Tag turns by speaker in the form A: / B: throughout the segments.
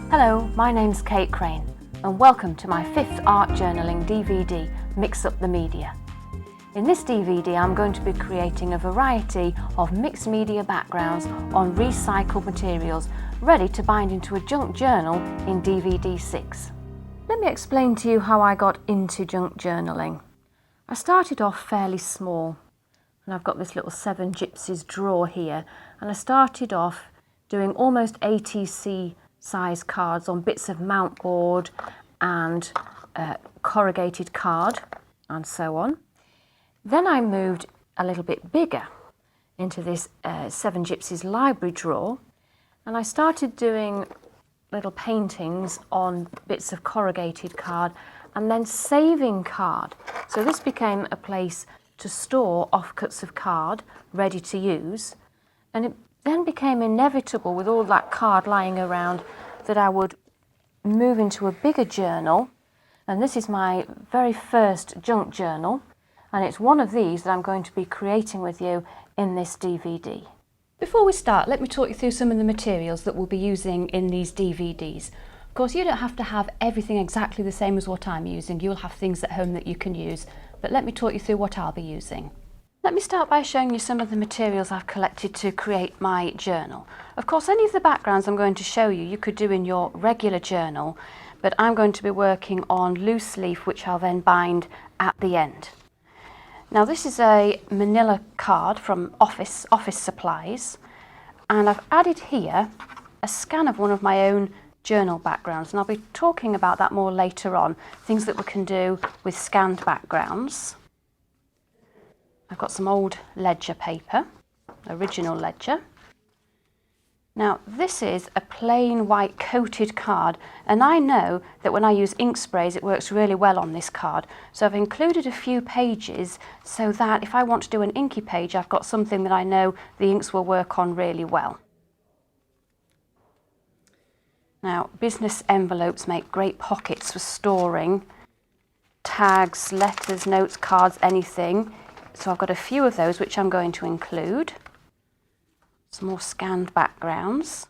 A: Hello, my name's Kate Crane and welcome to my 5th art journaling DVD, Mix Up the Media. In this DVD I'm going to be creating a variety of mixed media backgrounds on recycled materials ready to bind into a junk journal in DVD 6. Let me explain to you how I got into junk journaling. I started off fairly small and I've got this little 7 Gypsies drawer here, and I started off doing almost ATC size cards on bits of mount board and corrugated card and so on. Then I moved a little bit bigger into this 7 Gypsies library drawer, and I started doing little paintings on bits of corrugated card and then saving card. So this became a place to store offcuts of card ready to use, and it then became inevitable with all that card lying around that I would move into a bigger journal, and this is my very first junk journal, and it's one of these that I'm going to be creating with you in this DVD. Before we start, let me talk you through some of the materials that we'll be using in these DVDs. Of course, you don't have to have everything exactly the same as what I'm using. You'll have things at home that you can use, but let me talk you through what I'll be using. Let me start by showing you some of the materials I've collected to create my journal. Of course, any of the backgrounds I'm going to show you, you could do in your regular journal, but I'm going to be working on loose leaf, which I'll then bind at the end. Now, this is a manila card from office supplies, and I've added here a scan of one of my own journal backgrounds, and I'll be talking about that more later on, things that we can do with scanned backgrounds. I've got some old ledger paper, original ledger. Now, this is a plain white coated card, and I know that when I use ink sprays it works really well on this card. So I've included a few pages so that if I want to do an inky page, I've got something that I know the inks will work on really well. Now, business envelopes make great pockets for storing tags, letters, notes, cards, anything. So I've got a few of those which I'm going to include. Some more scanned backgrounds.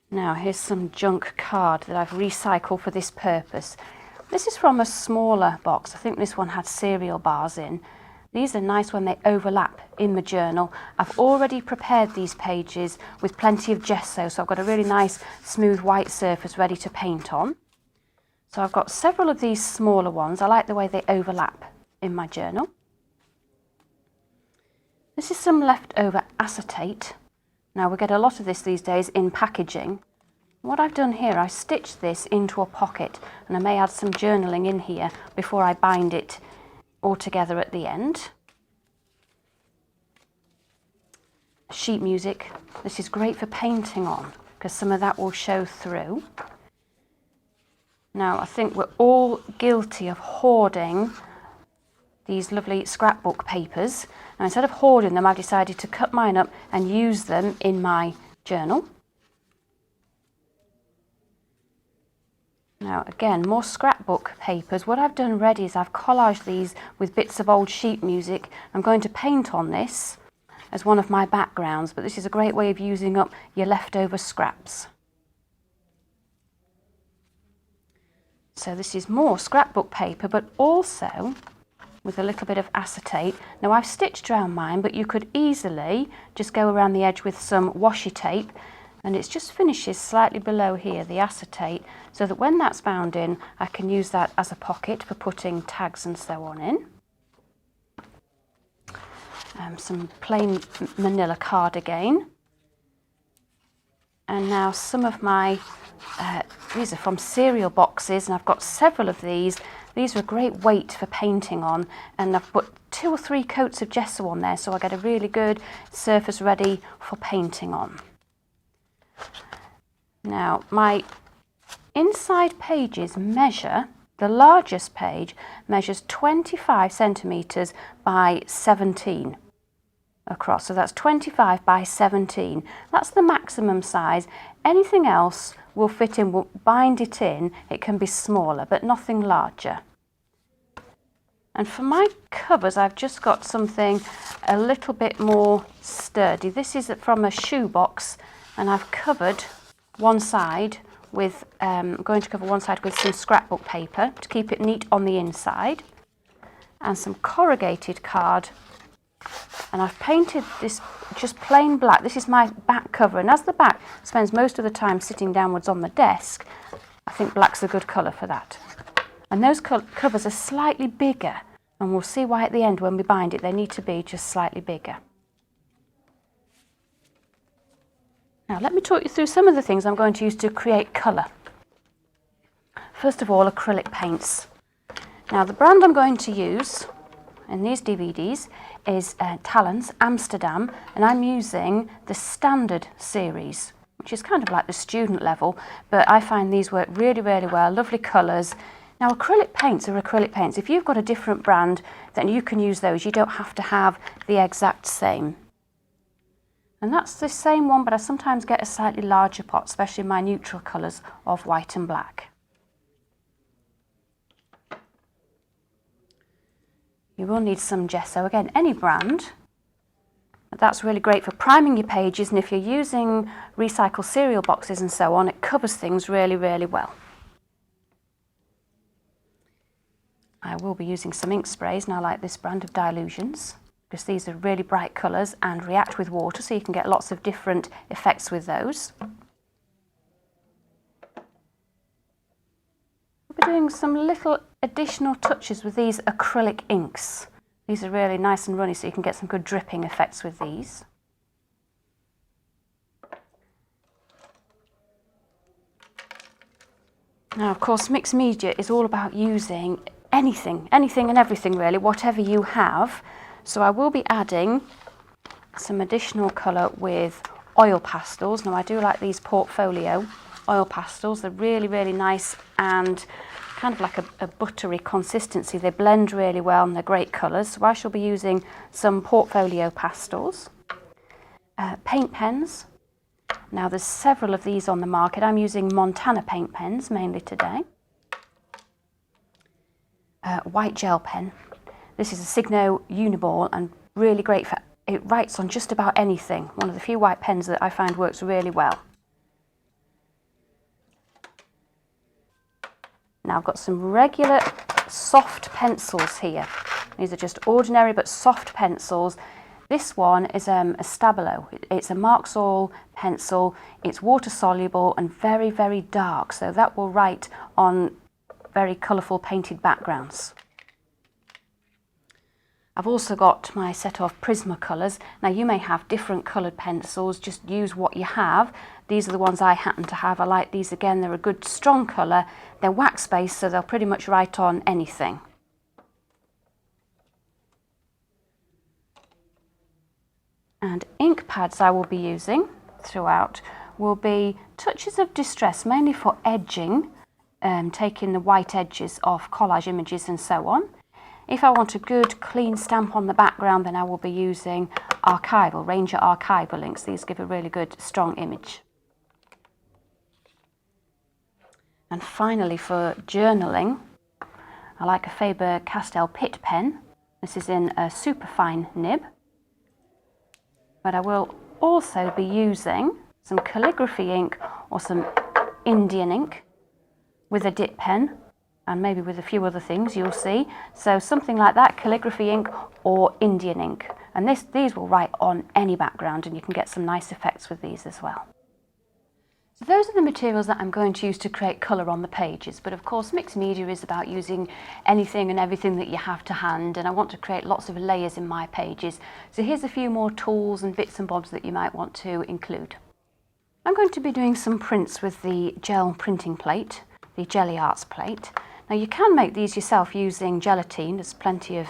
A: Now here's some junk card that I've recycled for this purpose. This is from a smaller box. I think this one had cereal bars in. These are nice when they overlap in the journal. I've already prepared these pages with plenty of gesso, so I've got a really nice smooth white surface ready to paint on. So I've got several of these smaller ones. I like the way they overlap in my journal. This is some leftover acetate. Now, we get a lot of this these days in packaging. What I've done here, I stitched this into a pocket, and I may add some journaling in here before I bind it all together at the end. Sheet music. This is great for painting on because some of that will show through. Now, I think we're all guilty of hoarding these lovely scrapbook papers. Now, instead of hoarding them, I've decided to cut mine up and use them in my journal. Now, again, more scrapbook papers. What I've done ready is I've collaged these with bits of old sheet music. I'm going to paint on this as one of my backgrounds, but this is a great way of using up your leftover scraps. So this is more scrapbook paper, but also with a little bit of acetate. Now, I've stitched around mine, but you could easily just go around the edge with some washi tape, and it just finishes slightly below here, the acetate, so that when that's bound in, I can use that as a pocket for putting tags and so on in. Some plain manila card again. And now some of my, these are from cereal boxes, and I've got several of these. These are a great weight for painting on, and I've put 2 or 3 coats of gesso on there so I get a really good surface ready for painting on. Now, my inside pages measure, the largest page measures 25 centimetres by 17 across, so that's 25 by 17. That's the maximum size. Anything else will fit in, will bind it in. It can be smaller, but nothing larger. And for my covers, I've just got something a little bit more sturdy. This is from a shoe box, and I've covered one side with, I'm going to cover one side with some scrapbook paper to keep it neat on the inside, and some corrugated card. And I've painted this just plain black. This is my back cover, and as the back spends most of the time sitting downwards on the desk, I think black's a good colour for that. And those covers are slightly bigger, and we'll see why at the end when we bind it they need to be just slightly bigger. Now let me talk you through some of the things I'm going to use to create colour. First of all, acrylic paints. Now the brand I'm going to use in these DVDs is Talens Amsterdam, and I'm using the standard series, which is kind of like the student level, but I find these work really, really well, lovely colours. Now acrylic paints are acrylic paints. If you've got a different brand, then you can use those. You don't have to have the exact same. And that's the same one, but I sometimes get a slightly larger pot, especially my neutral colours of white and black. You will need some gesso, again, any brand. That's really great for priming your pages, and if you're using recycled cereal boxes and so on, it covers things really, really well. I will be using some ink sprays, and I like this brand of Dilutions, because these are really bright colours and react with water, so you can get lots of different effects with those. We're doing some little additional touches with these acrylic inks. These are really nice and runny, so you can get some good dripping effects with these. Now, of course, mixed media is all about using anything and everything really, whatever you have. So I will be adding some additional colour with oil pastels. Now I do like these portfolio oil pastels. They're really, really nice and kind of like a buttery consistency. They blend really well and they're great colours. So I shall be using some portfolio pastels. Paint pens. Now there's several of these on the market. I'm using Montana paint pens mainly today. White gel pen. This is a Signo Uniball and really great for, it writes on just about anything. One of the few white pens that I find works really well. Now I've got some regular soft pencils here. These are just ordinary but soft pencils. This one is a Stabilo. It's a Mark's Oil pencil. It's water soluble and very, very dark, so that will write on very colourful painted backgrounds. I've also got my set of Prismacolors. Now you may have different coloured pencils, just use what you have. These are the ones I happen to have. I like these again, they're a good strong colour. They're wax based, so they'll pretty much write on anything. And ink pads I will be using throughout will be Touches of Distress, mainly for edging, taking the white edges off collage images and so on. If I want a good clean stamp on the background, then I will be using Ranger Archival Inks. These give a really good strong image. And finally for journaling, I like a Faber-Castell Pitt pen. This is in a superfine nib. But I will also be using some calligraphy ink or some Indian ink with a dip pen, and maybe with a few other things, you'll see. So something like that, calligraphy ink or Indian ink. And these will write on any background, and you can get some nice effects with these as well. So those are the materials that I'm going to use to create colour on the pages. But of course, mixed media is about using anything and everything that you have to hand, and I want to create lots of layers in my pages. So here's a few more tools and bits and bobs that you might want to include. I'm going to be doing some prints with the gel printing plate, the Gelli Arts plate. Now you can make these yourself using gelatine. There's plenty of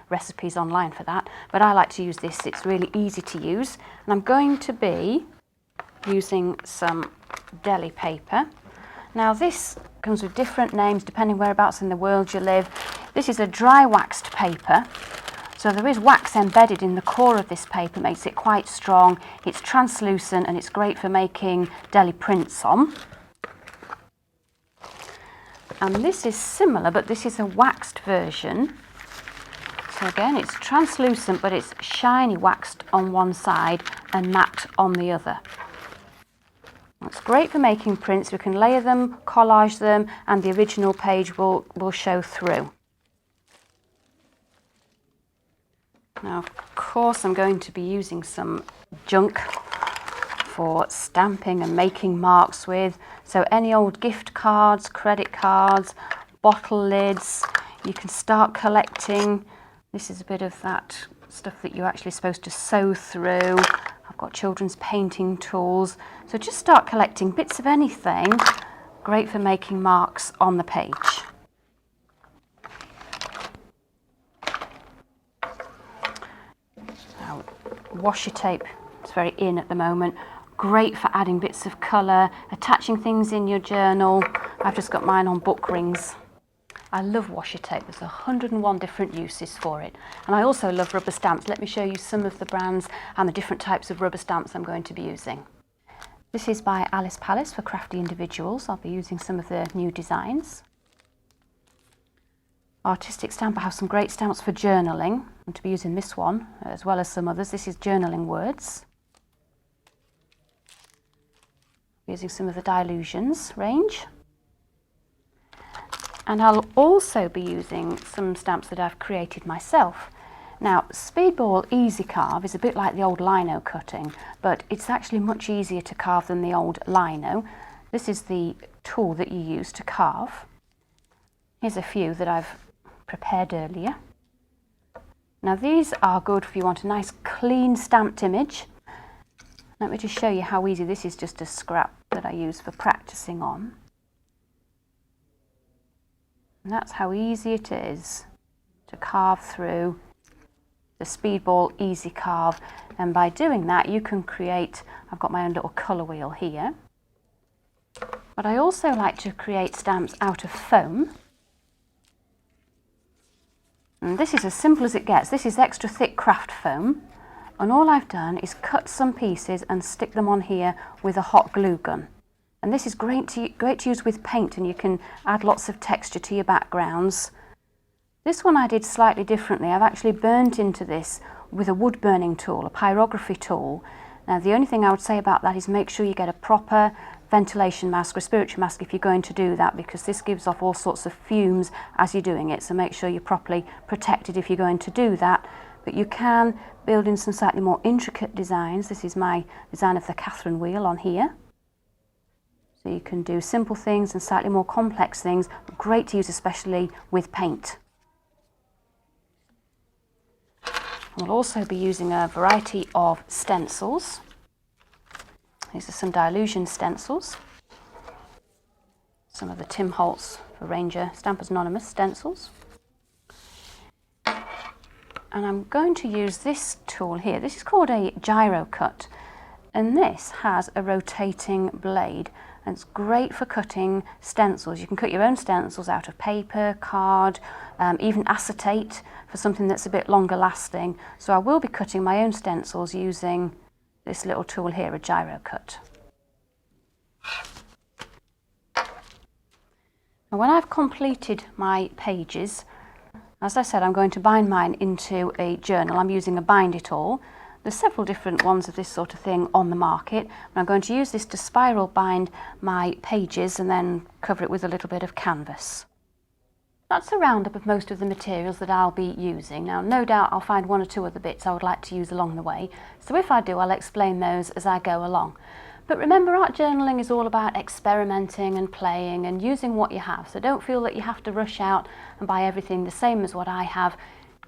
A: recipes online for that, but I like to use this. It's really easy to use, and I'm going to be using some deli paper. Now this comes with different names depending whereabouts in the world you live. This is a dry waxed paper, so there is wax embedded in the core of this paper, makes it quite strong. It's translucent and it's great for making deli prints on. And this is similar, but this is a waxed version. So again, it's translucent, but it's shiny waxed on one side and matte on the other. It's great for making prints. We can layer them, collage them, and the original page will show through. Now, of course, I'm going to be using some junk for stamping and making marks with. So any old gift cards, credit cards, bottle lids, you can start collecting. This is a bit of that stuff that you're actually supposed to sew through. I've got children's painting tools. So just start collecting bits of anything. Great for making marks on the page. Now, washi tape, it's very in at the moment. Great for adding bits of colour, attaching things in your journal. I've just got mine on book rings. I love washi tape. There's 101 different uses for it. And I also love rubber stamps. Let me show you some of the brands and the different types of rubber stamps I'm going to be using. This is by Alice Palace for crafty individuals. I'll be using some of their new designs. Artistic Stamp, I have some great stamps for journaling. I'm going to be using this one as well as some others. This is Journaling Words. Using some of the Dilutions range. And I'll also be using some stamps that I've created myself. Now, Speedball Easy Carve is a bit like the old lino cutting, but it's actually much easier to carve than the old lino. This is the tool that you use to carve. Here's a few that I've prepared earlier. Now, these are good if you want a nice clean stamped image. Let me just show you how easy this is. Just a scrap that I use for practicing on. And that's how easy it is to carve through the Speedball Easy Carve. And by doing that, you can create, I've got my own little colour wheel here. But I also like to create stamps out of foam. And this is as simple as it gets. This is extra thick craft foam. And all I've done is cut some pieces and stick them on here with a hot glue gun. And this is great to use with paint, and you can add lots of texture to your backgrounds. This one I did slightly differently. I've actually burnt into this with a wood burning tool, a pyrography tool. Now, the only thing I would say about that is make sure you get a proper ventilation mask or respiratory mask if you're going to do that, because this gives off all sorts of fumes as you're doing it. So make sure you're properly protected if you're going to do that. But you can build in some slightly more intricate designs. This is my design of the Catherine wheel on here. So you can do simple things and slightly more complex things. Great to use especially with paint. We'll also be using a variety of stencils. These are some Dilution stencils. Some of the Tim Holtz for Ranger Stampers Anonymous stencils. And I'm going to use this tool here. This is called a Gyro Cut. And this has a rotating blade. And it's great for cutting stencils. You can cut your own stencils out of paper, card, even acetate for something that's a bit longer lasting. So I will be cutting my own stencils using this little tool here, a Gyro Cut. And when I've completed my pages, as I said, I'm going to bind mine into a journal. I'm using a Bind It All. There's several different ones of this sort of thing on the market. And I'm going to use this to spiral bind my pages and then cover it with a little bit of canvas. That's a roundup of most of the materials that I'll be using. Now, no doubt I'll find one or two other bits I would like to use along the way. So if I do, I'll explain those as I go along. But remember, art journaling is all about experimenting and playing and using what you have. So don't feel that you have to rush out and buy everything the same as what I have.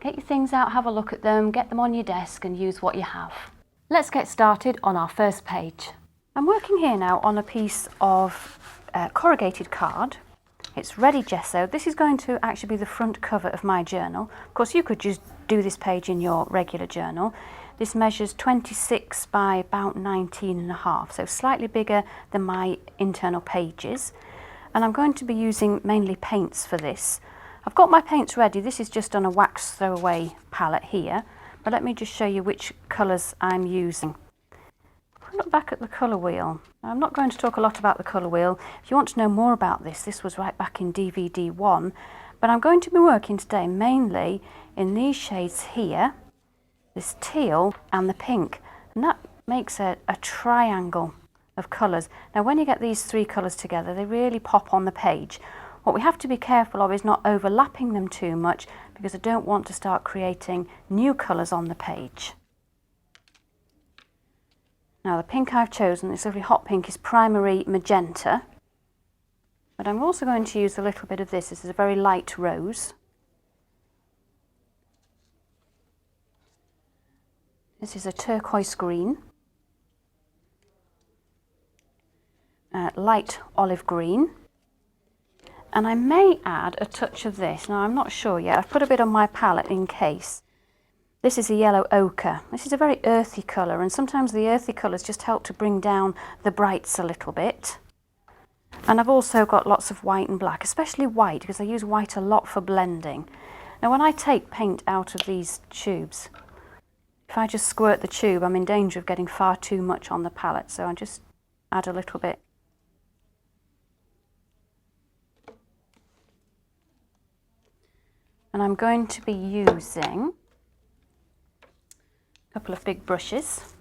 A: Get your things out, have a look at them, get them on your desk and use what you have. Let's get started on our first page. I'm working here now on a piece of corrugated card. It's ready gessoed. This is going to actually be the front cover of my journal. Of course, you could just do this page in your regular journal. This measures 26 by about 19.5, so slightly bigger than my internal pages. And I'm going to be using mainly paints for this. I've got my paints ready. This is just on a wax throwaway palette here, but let me just show you which colours I'm using. If I look back at the colour wheel, I'm not going to talk a lot about the colour wheel. If you want to know more about this, this was right back in DVD 1, but I'm going to be working today mainly in these shades here, this teal and the pink, and that makes a triangle of colours. Now when you get these three colours together, they really pop on the page. What we have to be careful of is not overlapping them too much, because I don't want to start creating new colours on the page. Now the pink I've chosen, this lovely hot pink, is Primary Magenta, but I'm also going to use a little bit of this. This is a very light rose. This is a turquoise green, light olive green, and I may add a touch of this. Now I'm not sure yet, I've put a bit on my palette in case. This is a yellow ochre. This is a very earthy colour, and sometimes the earthy colours just help to bring down the brights a little bit. And I've also got lots of white and black, especially white, because I use white a lot for blending. Now when I take paint out of these tubes, if I just squirt the tube, I'm in danger of getting far too much on the palette, so I just add a little bit. And I'm going to be using a couple of big brushes.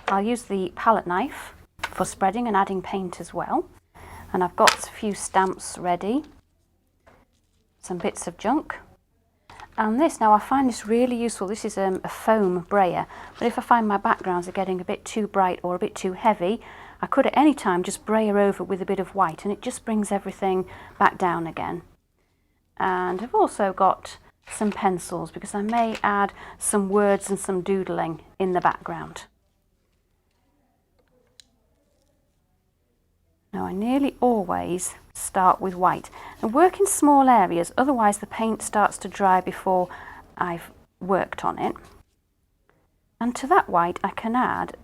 A: I'll use the palette knife for spreading and adding paint as well. And I've got a few stamps ready, some bits of junk. And this, now I find this really useful. This is a foam brayer, but if I find my backgrounds are getting a bit too bright or a bit too heavy, I could at any time just brayer over with a bit of white, and it just brings everything back down again. And I've also got some pencils, because I may add some words and some doodling in the background. Now I nearly always start with white and work in small areas, otherwise the paint starts to dry before I've worked on it. And to that white I can add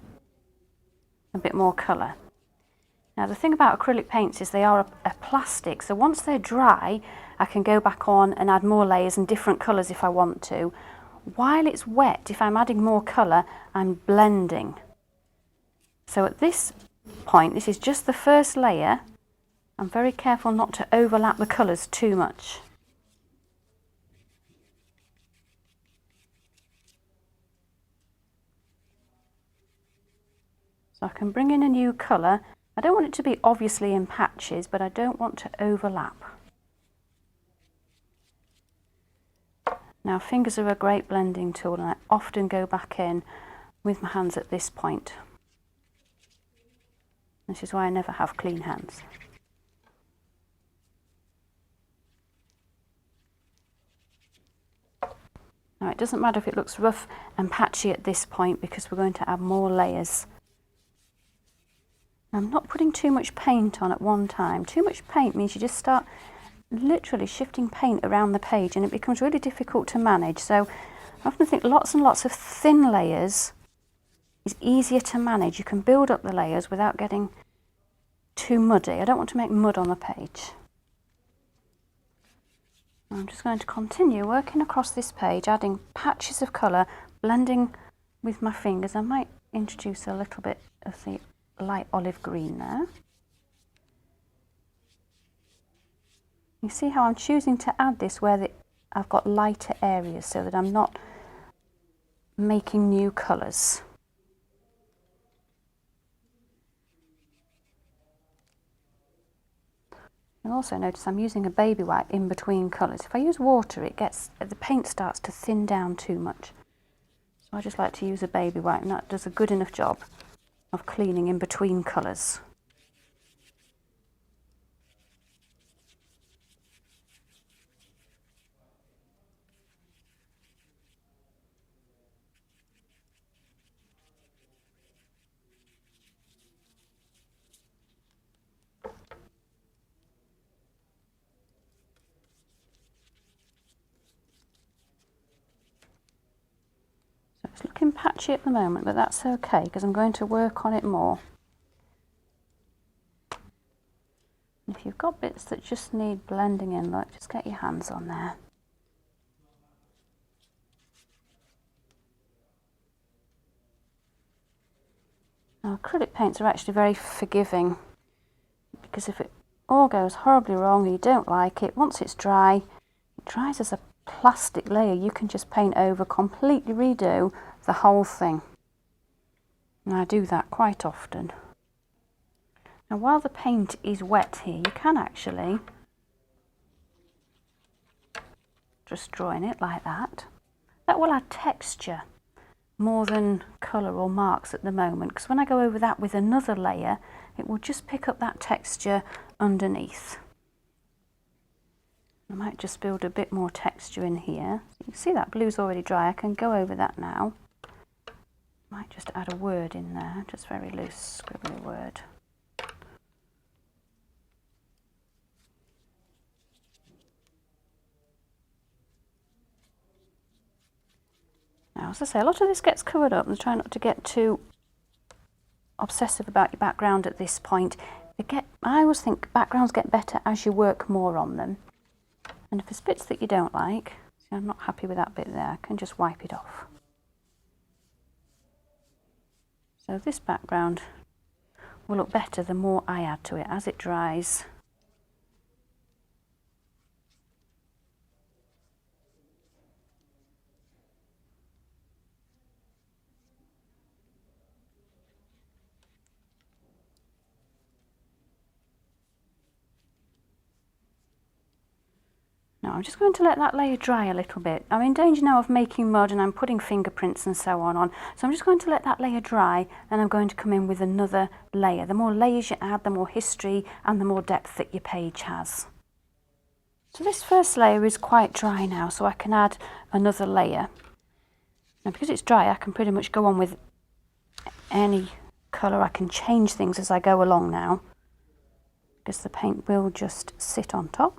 A: a bit more colour. Now the thing about acrylic paints is they are a plastic, so once they're dry I can go back on and add more layers and different colours if I want to. While it's wet, if I'm adding more colour, I'm blending. So at this point, this is just the first layer. I'm very careful not to overlap the colours too much. So I can bring in a new colour. I don't want it to be obviously in patches, but I don't want to overlap. Now fingers are a great blending tool, and I often go back in with my hands at this point. This is why I never have clean hands. Now it doesn't matter if it looks rough and patchy at this point, because we're going to add more layers. I'm not putting too much paint on at one time. Too much paint means you just start literally shifting paint around the page, and it becomes really difficult to manage. So I often think lots and lots of thin layers is easier to manage. You can build up the layers without getting too muddy. I don't want to make mud on the page. I'm just going to continue working across this page, adding patches of colour, blending with my fingers. I might introduce a little bit of the light olive green there. You see how I'm choosing to add this where I've got lighter areas, so that I'm not making new colours. You'll also notice I'm using a baby wipe in between colours. If I use water, the paint starts to thin down too much. So I just like to use a baby wipe, and that does a good enough job of cleaning in between colours. It's looking patchy at the moment, but that's okay, because I'm going to work on it more. If you've got bits that just need blending in, look, just get your hands on there. Now, acrylic paints are actually very forgiving, because if it all goes horribly wrong and you don't like it, once it's dry, it dries as a plastic layer. You can just paint over, completely redo the whole thing. And I do that quite often. Now while the paint is wet here, you can actually just draw in it like that. That will add texture more than colour or marks at the moment, because when I go over that with another layer, it will just pick up that texture underneath. I might just build a bit more texture in here. You can see that blue's already dry. I can go over that now. Might just add a word in there, just very loose, scribbly word. Now, as I say, a lot of this gets covered up, and try not to get too obsessive about your background at this point. I always think backgrounds get better as you work more on them. And if there's bits that you don't like, see, I'm not happy with that bit there, I can just wipe it off. So this background will look better the more I add to it as it dries. Now I'm just going to let that layer dry a little bit. I'm in danger now of making mud and I'm putting fingerprints and so on. So I'm just going to let that layer dry, and I'm going to come in with another layer. The more layers you add, the more history and the more depth that your page has. So this first layer is quite dry now, so I can add another layer. Now because it's dry, I can pretty much go on with any colour. I can change things as I go along now, because the paint will just sit on top.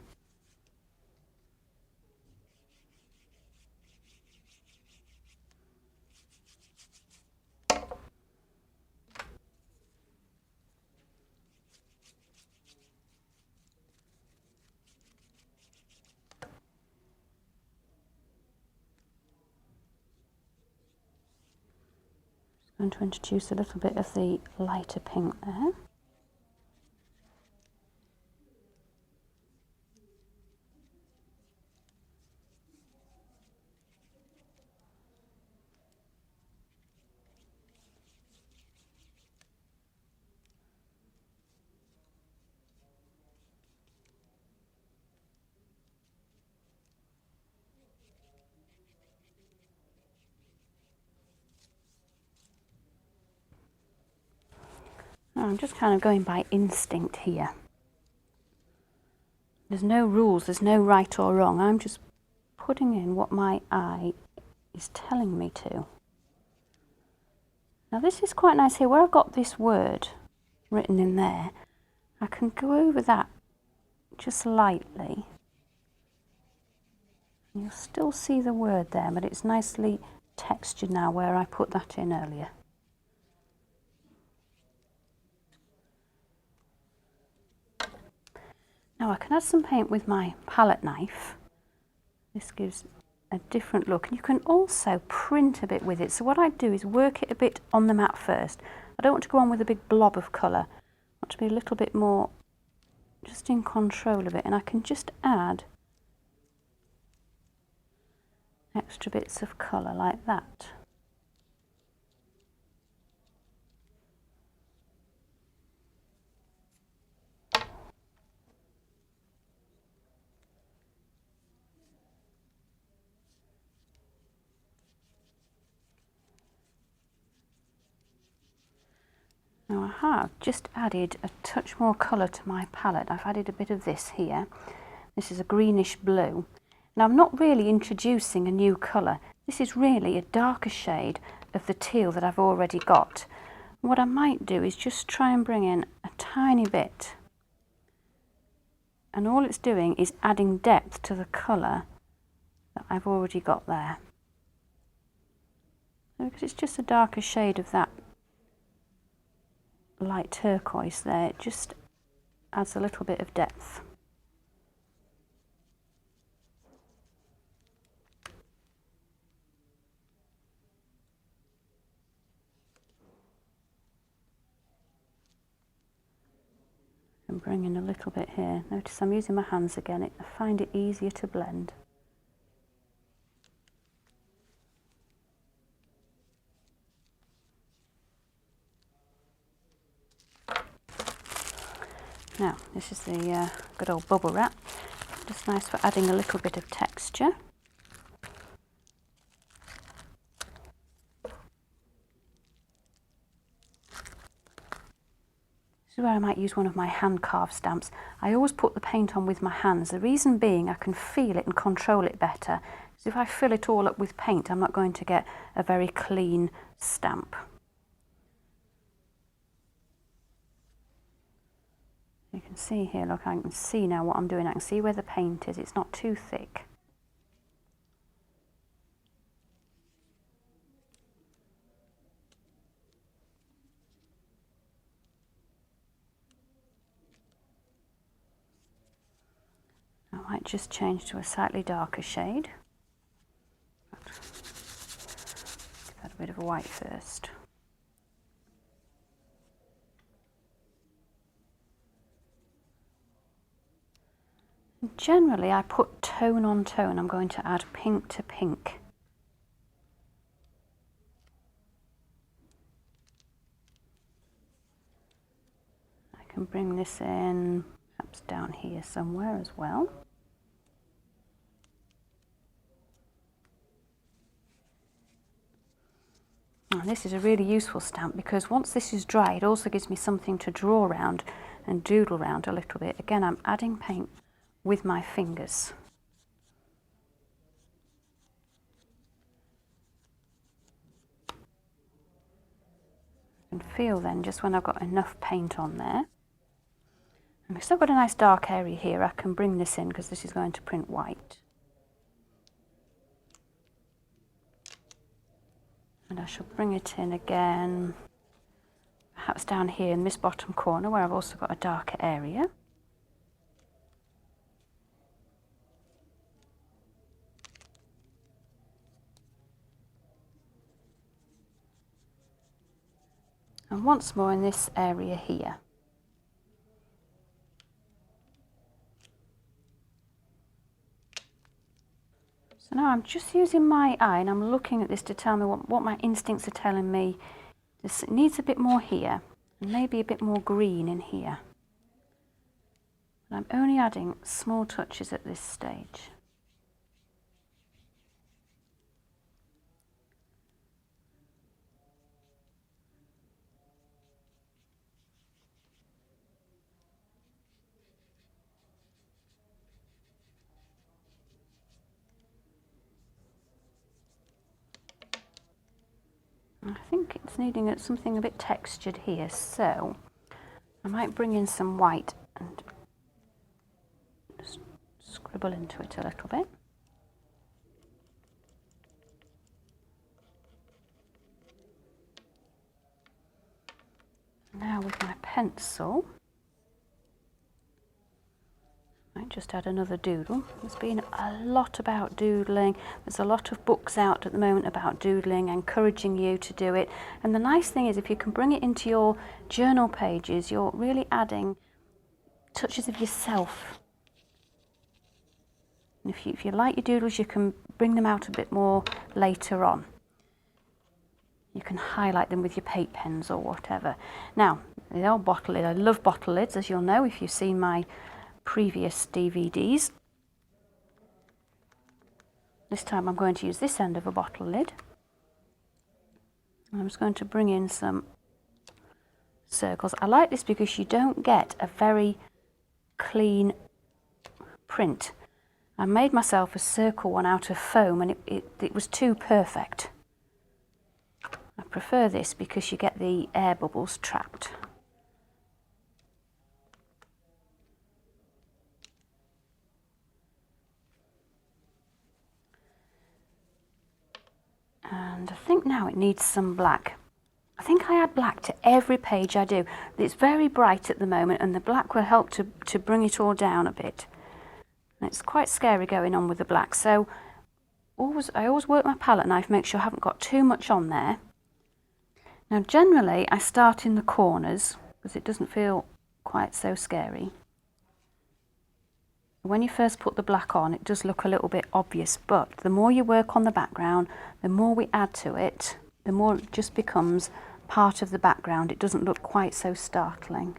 A: I'm going to introduce a little bit of the lighter pink there. I'm just kind of going by instinct here. There's no rules, there's no right or wrong. I'm just putting in what my eye is telling me to. Now this is quite nice here, where I've got this word written in there. I can go over that just lightly. You'll still see the word there, but it's nicely textured now where I put that in earlier. Now I can add some paint with my palette knife. This gives a different look, and you can also print a bit with it. So what I do is work it a bit on the mat first. I don't want to go on with a big blob of colour. I want to be a little bit more just in control of it, and I can just add extra bits of colour like that. Now I have just added a touch more colour to my palette. I've added a bit of this here. This is a greenish blue. Now I'm not really introducing a new colour. This is really a darker shade of the teal that I've already got. What I might do is just try and bring in a tiny bit. And all it's doing is adding depth to the colour that I've already got there. So because it's just a darker shade of that light turquoise there, it just adds a little bit of depth. And bring in a little bit here. Notice I'm using my hands again. I find it easier to blend. This is the good old bubble wrap. Just nice for adding a little bit of texture. This is where I might use one of my hand carved stamps. I always put the paint on with my hands. The reason being I can feel it and control it better. Because if I fill it all up with paint, I'm not going to get a very clean stamp. You can see here, look, I can see now what I'm doing. I can see where the paint is. It's not too thick. I might just change to a slightly darker shade. Add a bit of a white first. Generally, I put tone on tone. I'm going to add pink to pink. I can bring this in, perhaps down here somewhere as well. And this is a really useful stamp because once this is dry, it also gives me something to draw around and doodle around a little bit. Again, I'm adding paint with my fingers. I can feel then just when I've got enough paint on there. And because I've got a nice dark area here, I can bring this in because this is going to print white. And I shall bring it in again, perhaps down here in this bottom corner where I've also got a darker area. And once more in this area here. So now I'm just using my eye and I'm looking at this to tell me what my instincts are telling me. This needs a bit more here and maybe a bit more green in here. And I'm only adding small touches at this stage. I think it's needing something a bit textured here, so I might bring in some white and just scribble into it a little bit. Now with my pencil, I might just add another doodle. There's been a lot about doodling. There's a lot of books out at the moment about doodling, encouraging you to do it. And the nice thing is if you can bring it into your journal pages, you're really adding touches of yourself. And if you like your doodles, you can bring them out a bit more later on. You can highlight them with your paint pens or whatever. Now, the old bottle lid. I love bottle lids, as you'll know if you've seen my previous DVDs. This time I'm going to use this end of a bottle lid. I'm just going to bring in some circles. I like this because you don't get a very clean print. I made myself a circle one out of foam and it was too perfect. I prefer this because you get the air bubbles trapped. And I think now it needs some black. I think I add black to every page I do. It's very bright at the moment and the black will help to bring it all down a bit. And it's quite scary going on with the black. So I always work my palette knife, make sure I haven't got too much on there. Now generally I start in the corners because it doesn't feel quite so scary. When you first put the black on, it does look a little bit obvious, but the more you work on the background, the more we add to it, the more it just becomes part of the background. It doesn't look quite so startling.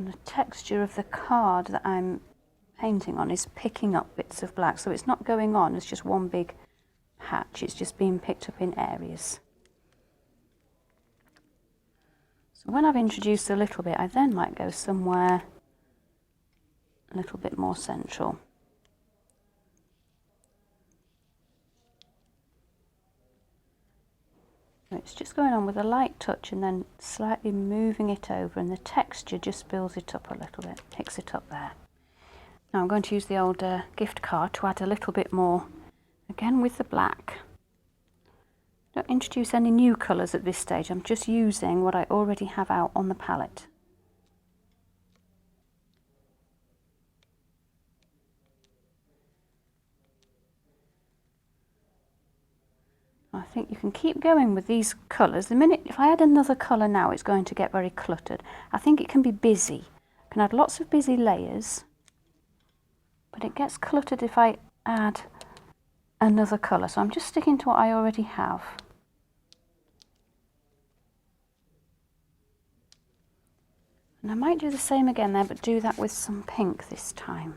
B: And the texture of the card that I'm painting on is picking up bits of black, so it's not going on as just one big patch, it's just being picked up in areas. So when I've introduced a little bit, I then might go somewhere a little bit more central. It's just going on with a light touch and then slightly moving it over, and the texture just builds it up a little bit, picks it up there. Now I'm going to use the old gift card to add a little bit more, again with the black. Don't introduce any new colours at this stage, I'm just using what I already have out on the palette. I think you can keep going with these colours. The minute, if I add another colour now, it's going to get very cluttered. I think it can be busy. You can add lots of busy layers, but it gets cluttered if I add another colour. So I'm just sticking to what I already have. And I might do the same again there, but do that with some pink this time.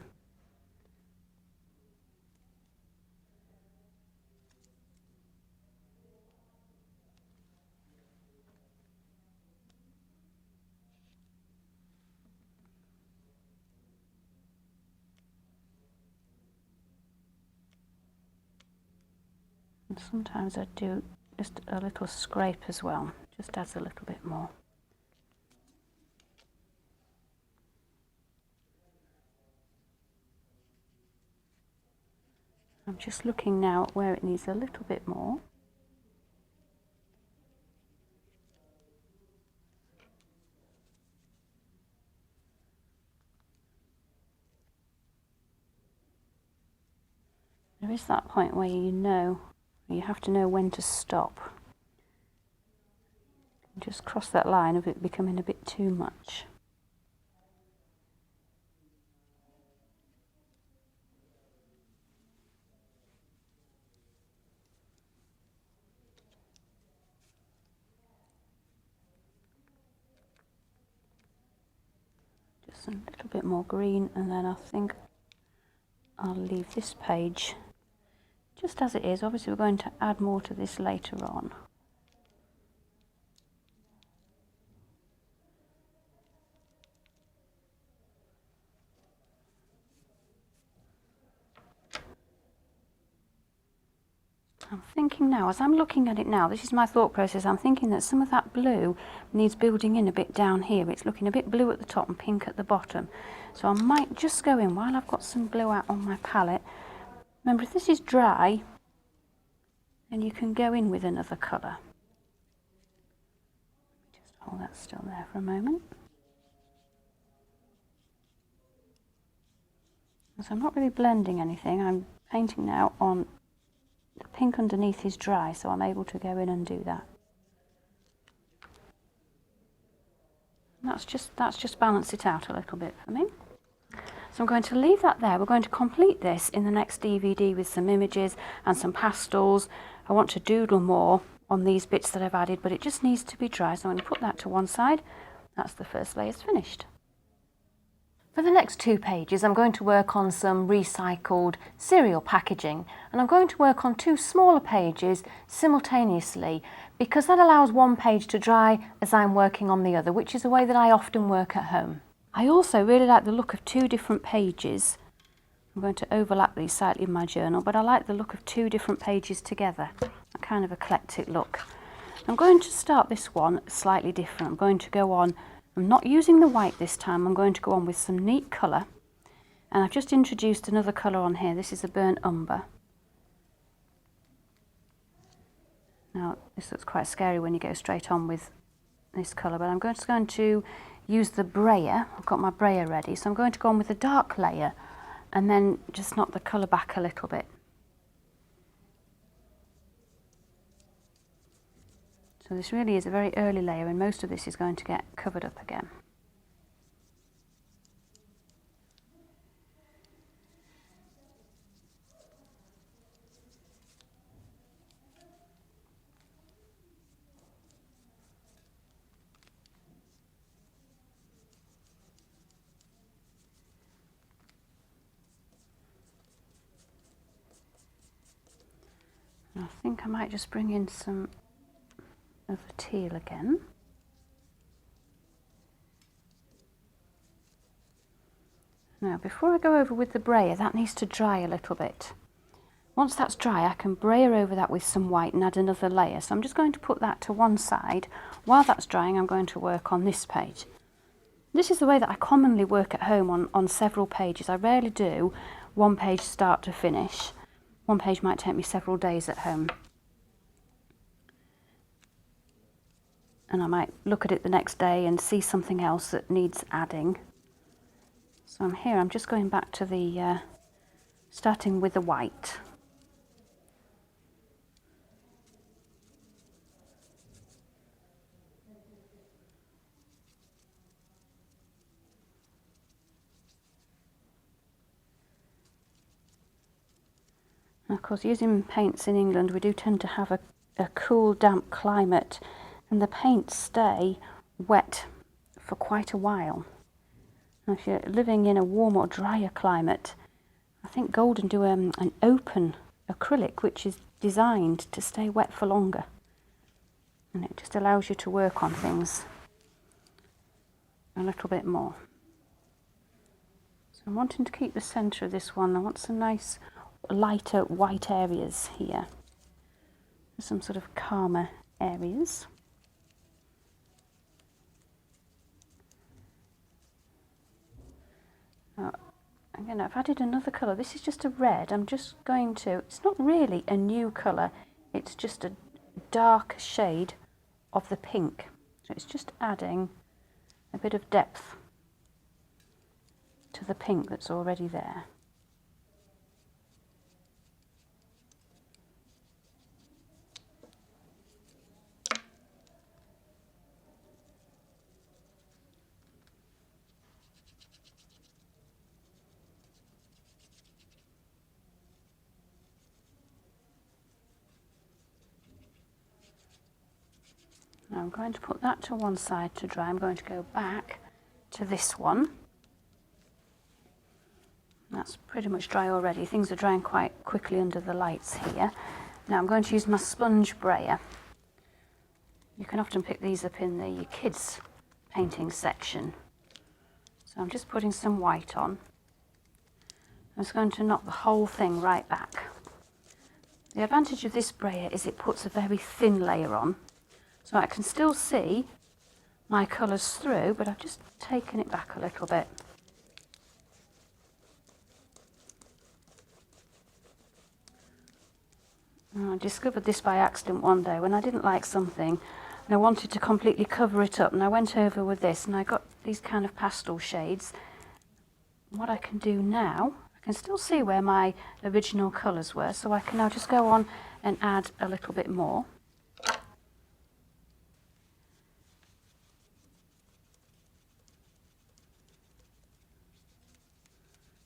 B: And sometimes I do just a little scrape as well, just adds a little bit more. I'm just looking now at where it needs a little bit more. There is that point where you have to know when to stop. Just cross that line of it becoming a bit too much. Just a little bit more green, and then I think I'll leave this page just as it is. Obviously we're going to add more to this later on. I'm thinking now, as I'm looking at it now, this is my thought process, I'm thinking that some of that blue needs building in a bit down here. It's looking a bit blue at the top and pink at the bottom. So I might just go in while I've got some blue out on my palette. Remember, if this is dry, then you can go in with another colour. Just hold that still there for a moment. So I'm not really blending anything, I'm painting now on the pink underneath is dry, so I'm able to go in and do that. And that's just balance it out a little bit for me. So I'm going to leave that there. We're going to complete this in the next DVD with some images and some pastels. I want to doodle more on these bits that I've added, but it just needs to be dry. So I'm going to put that to one side. That's the first layer's finished. For the next 2 pages, I'm going to work on some recycled cereal packaging, and I'm going to work on 2 smaller pages simultaneously because that allows one page to dry as I'm working on the other, which is a way that I often work at home. I also really like the look of 2 different pages. I'm going to overlap these slightly in my journal, but I like the look of 2 different pages together, a kind of eclectic look. I'm going to start this one slightly different. I'm going to go on, I'm not using the white this time, I'm going to go on with some neat colour. And I've just introduced another colour on here. This is a burnt umber. Now, this looks quite scary when you go straight on with this colour, but I'm just going to use the brayer. I've got my brayer ready, so I'm going to go on with a dark layer and then just knock the colour back a little bit. So this really is a very early layer, and most of this is going to get covered up again. I think I might just bring in some of the teal again. Now, before I go over with the brayer, that needs to dry a little bit. Once that's dry, I can brayer over that with some white and add another layer. So I'm just going to put that to one side. While that's drying, I'm going to work on this page. This is the way that I commonly work at home on several pages. I rarely do one page start to finish. One page might take me several days at home. And I might look at it the next day and see something else that needs adding. So I'm just going back to the, starting with the white. And of course, using paints in England, we do tend to have a cool, damp climate, and the paints stay wet for quite a while. And if you're living in a warm or drier climate, I think Golden do an open acrylic, which is designed to stay wet for longer. And it just allows you to work on things a little bit more. So I'm wanting to keep the centre of this one. I want some nice lighter white areas here. Some sort of calmer areas. Again, I've added another colour. This is just a red. I'm just going to, it's not really a new colour, it's just a dark shade of the pink. So it's just adding a bit of depth to the pink that's already there. Now I'm going to put that to one side to dry. I'm going to go back to this one. That's pretty much dry already. Things are drying quite quickly under the lights here. Now I'm going to use my sponge brayer. You can often pick these up in the kids' painting section. So I'm just putting some white on. I'm just going to knock the whole thing right back. The advantage of this brayer is it puts a very thin layer on. So I can still see my colours through, but I've just taken it back a little bit. I discovered this by accident one day when I didn't like something and I wanted to completely cover it up, and I went over with this and I got these kind of pastel shades. What I can do now, I can still see where my original colours were, so I can now just go on and add a little bit more.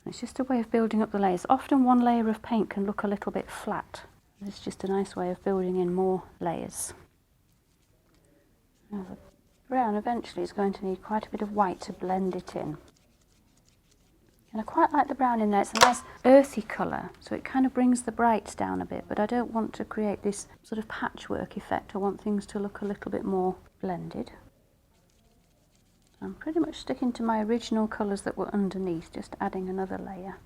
B: It's just a way of building up the layers. Often one layer of paint can look a little bit flat. It's just a nice way of building in more layers. Now the brown eventually is going to need quite a bit of white to blend it in. And I quite like the brown in there. It's a nice earthy colour, so it kind of brings the brights down a bit, but I don't want to create this sort of patchwork effect. I want things to look a little bit more blended. I'm pretty much sticking to my original colours that were underneath, just adding another layer.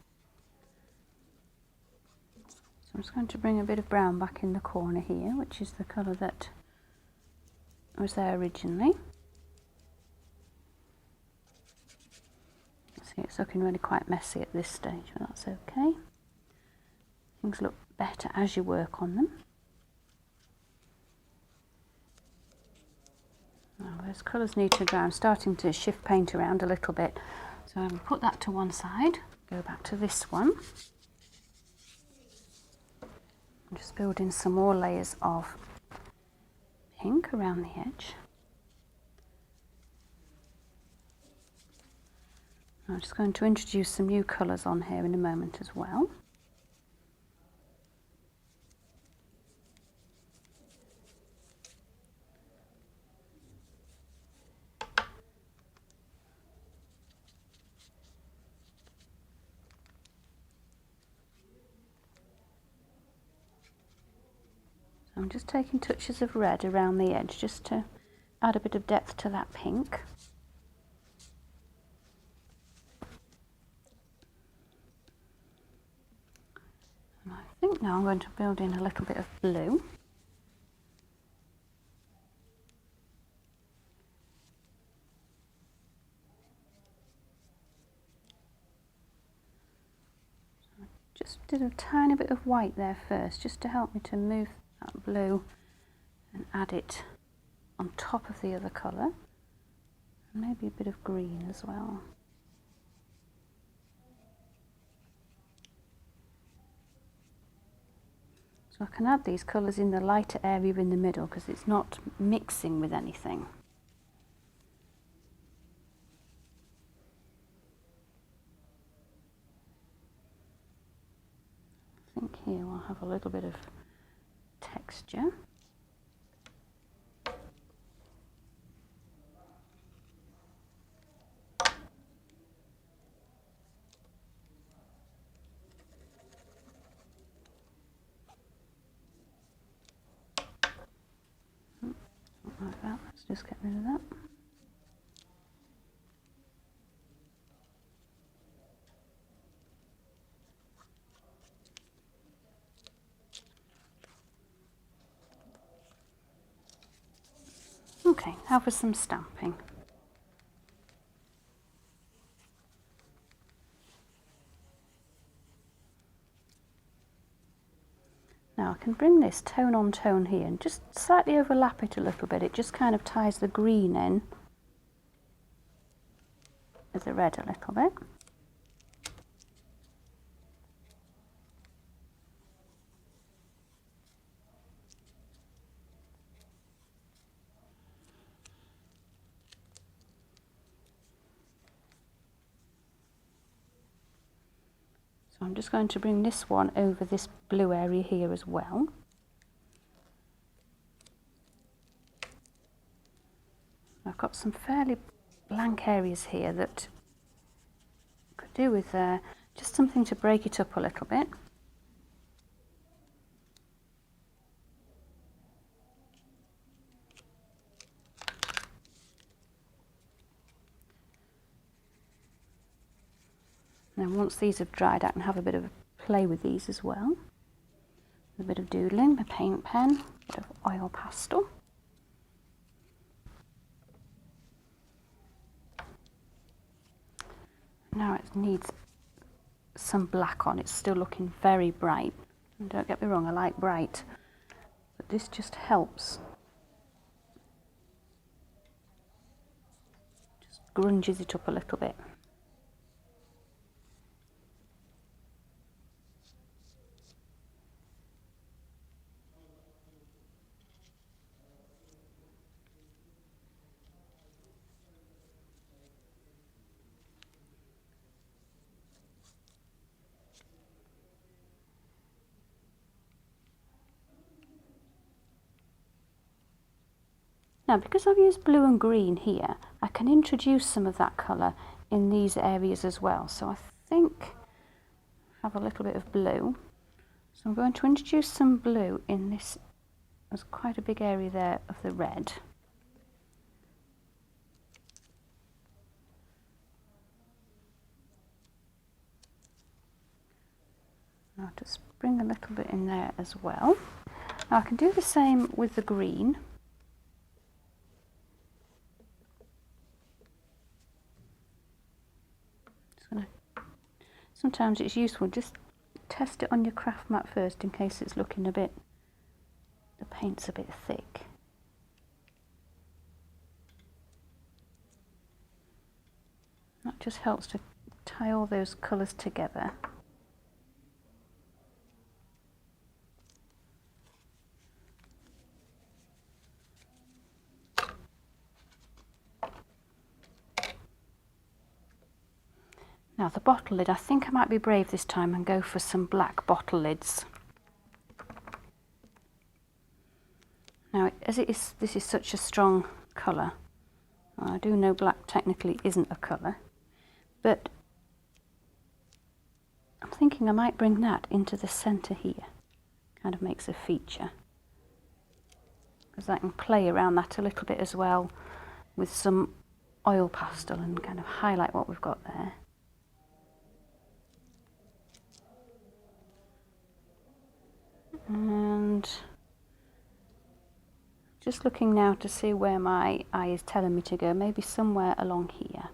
B: So I'm just going to bring a bit of brown back in the corner here, which is the colour that was there originally. See, it's looking really quite messy at this stage, but that's okay. Things look better as you work on them. Now, those colours need to dry. I'm starting to shift paint around a little bit, so I'm going to put that to one side, go back to this one. I'm just building some more layers of pink around the edge. I'm just going to introduce some new colours on here in a moment as well. just taking touches of red around the edge just to add a bit of depth to that pink. And I think now I'm going to build in a little bit of blue. Just did a tiny bit of white there first, just to help me to move that blue and add it on top of the other colour. And maybe a bit of green as well. So I can add these colours in the lighter area in the middle because it's not mixing with anything. I think here we'll have a little bit of texture. Like that. Let's just get rid of that. Okay, now for some stamping. Now I can bring this tone on tone here and just slightly overlap it a little bit. It just kind of ties the green in with the red a little bit. So I'm just going to bring this one over this blue area here as well. I've got some fairly blank areas here that I could do with just something to break it up a little bit. And then once these have dried, I can have a bit of a play with these as well. A bit of doodling, a paint pen, a bit of oil pastel. Now it needs some black on. It's still looking very bright. And don't get me wrong, I like bright, but this just helps. Just grunges it up a little bit. Now, because I've used blue and green here, I can introduce some of that colour in these areas as well. So I think I have a little bit of blue. So I'm going to introduce some blue in this. There's quite a big area there of the red. I'll just bring a little bit in there as well. Now I can do the same with the green. Sometimes it's useful, just test it on your craft mat first in case it's looking a bit, the paint's a bit thick. That just helps to tie all those colours together. Now the bottle lid, I think I might be brave this time and go for some black bottle lids. Now as it is, this is such a strong colour. I do know black technically isn't a colour, but I'm thinking I might bring that into the centre here. Kind of makes a feature. because I can play around that a little bit as well with some oil pastel and kind of highlight what we've got there. And just looking now to see where my eye is telling me to go, maybe somewhere along here.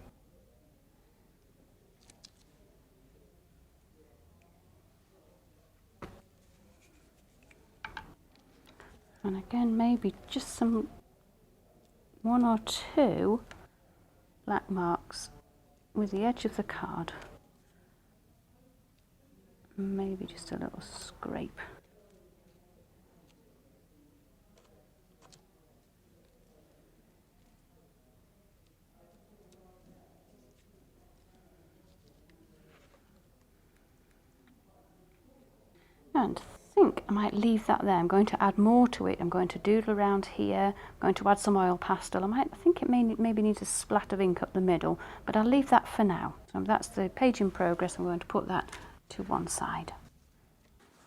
B: And again, maybe just some one or two black marks with the edge of the card. Maybe just a little scrape. And I think I might leave that there. I'm going to add more to it. I'm going to doodle around here. I'm going to add some oil pastel. I think it maybe needs a splat of ink up the middle, but I'll leave that for now. So that's the page in progress. I'm going to put that to one side.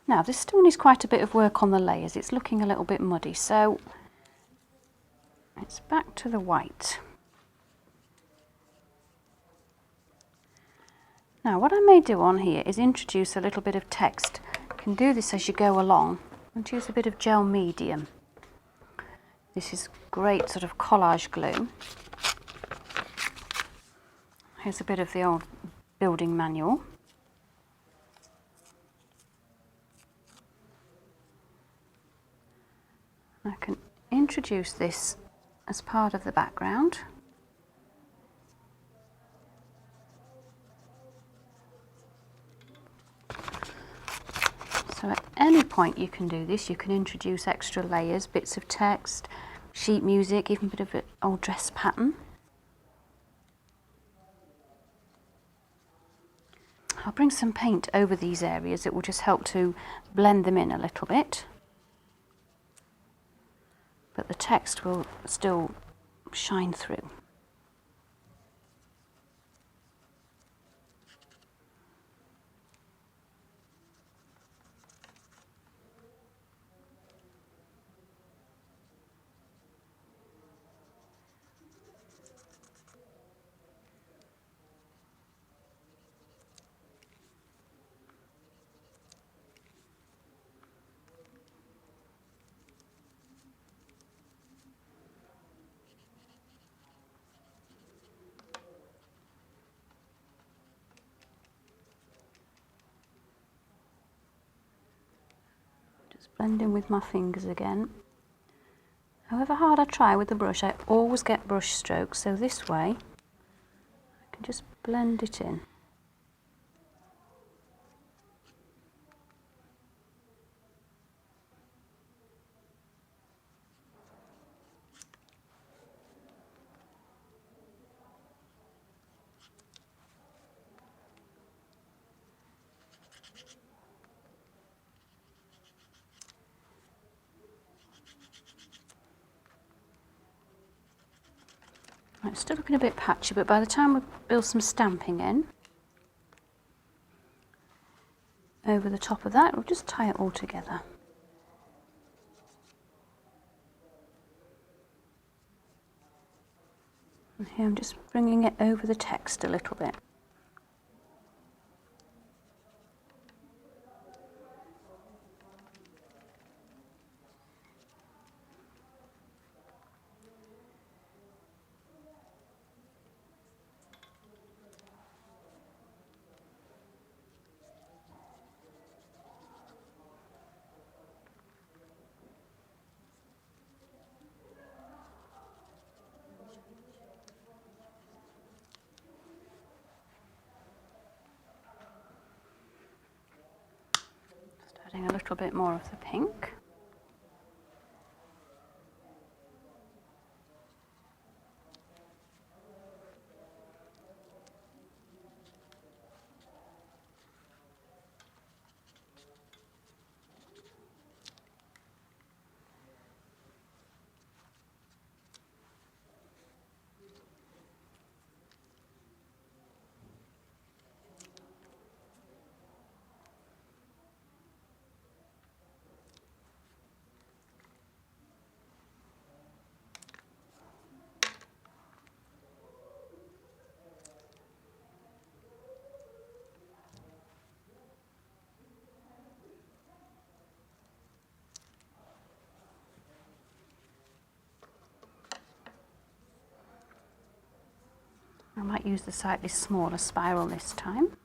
B: Now this still needs quite a bit of work on the layers. It's looking a little bit muddy, so it's back to the white. Now what I may do on here is introduce a little bit of text. You can do this as you go along and use a bit of gel medium. This is great sort of collage glue. Here's a bit of the old building manual. I can introduce this as part of the background. So at any point you can do this. You can introduce extra layers, bits of text, sheet music, even a bit of an old dress pattern. I'll bring some paint over these areas. It will just help to blend them in a little bit. But the text will still shine through. Blend in with my fingers again. However hard I try with the brush, I always get brush strokes, so this way I can just blend it in. It's still looking a bit patchy, but by the time we build some stamping in over the top of that, we'll just tie it all together. And here I'm just bringing it over the text a little bit. Adding a little bit more of the pink. I might use the slightly smaller spiral this time.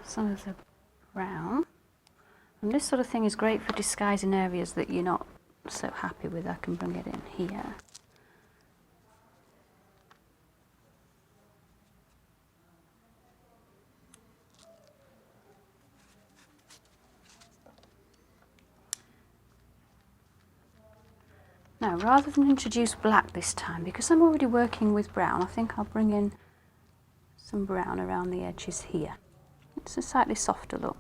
B: Some of the brown, and this sort of thing is great for disguising areas that you're not so happy with. I can bring it in here. Now, rather than introduce black this time, because I'm already working with brown, I think I'll bring in some brown around the edges here. It's a slightly softer look.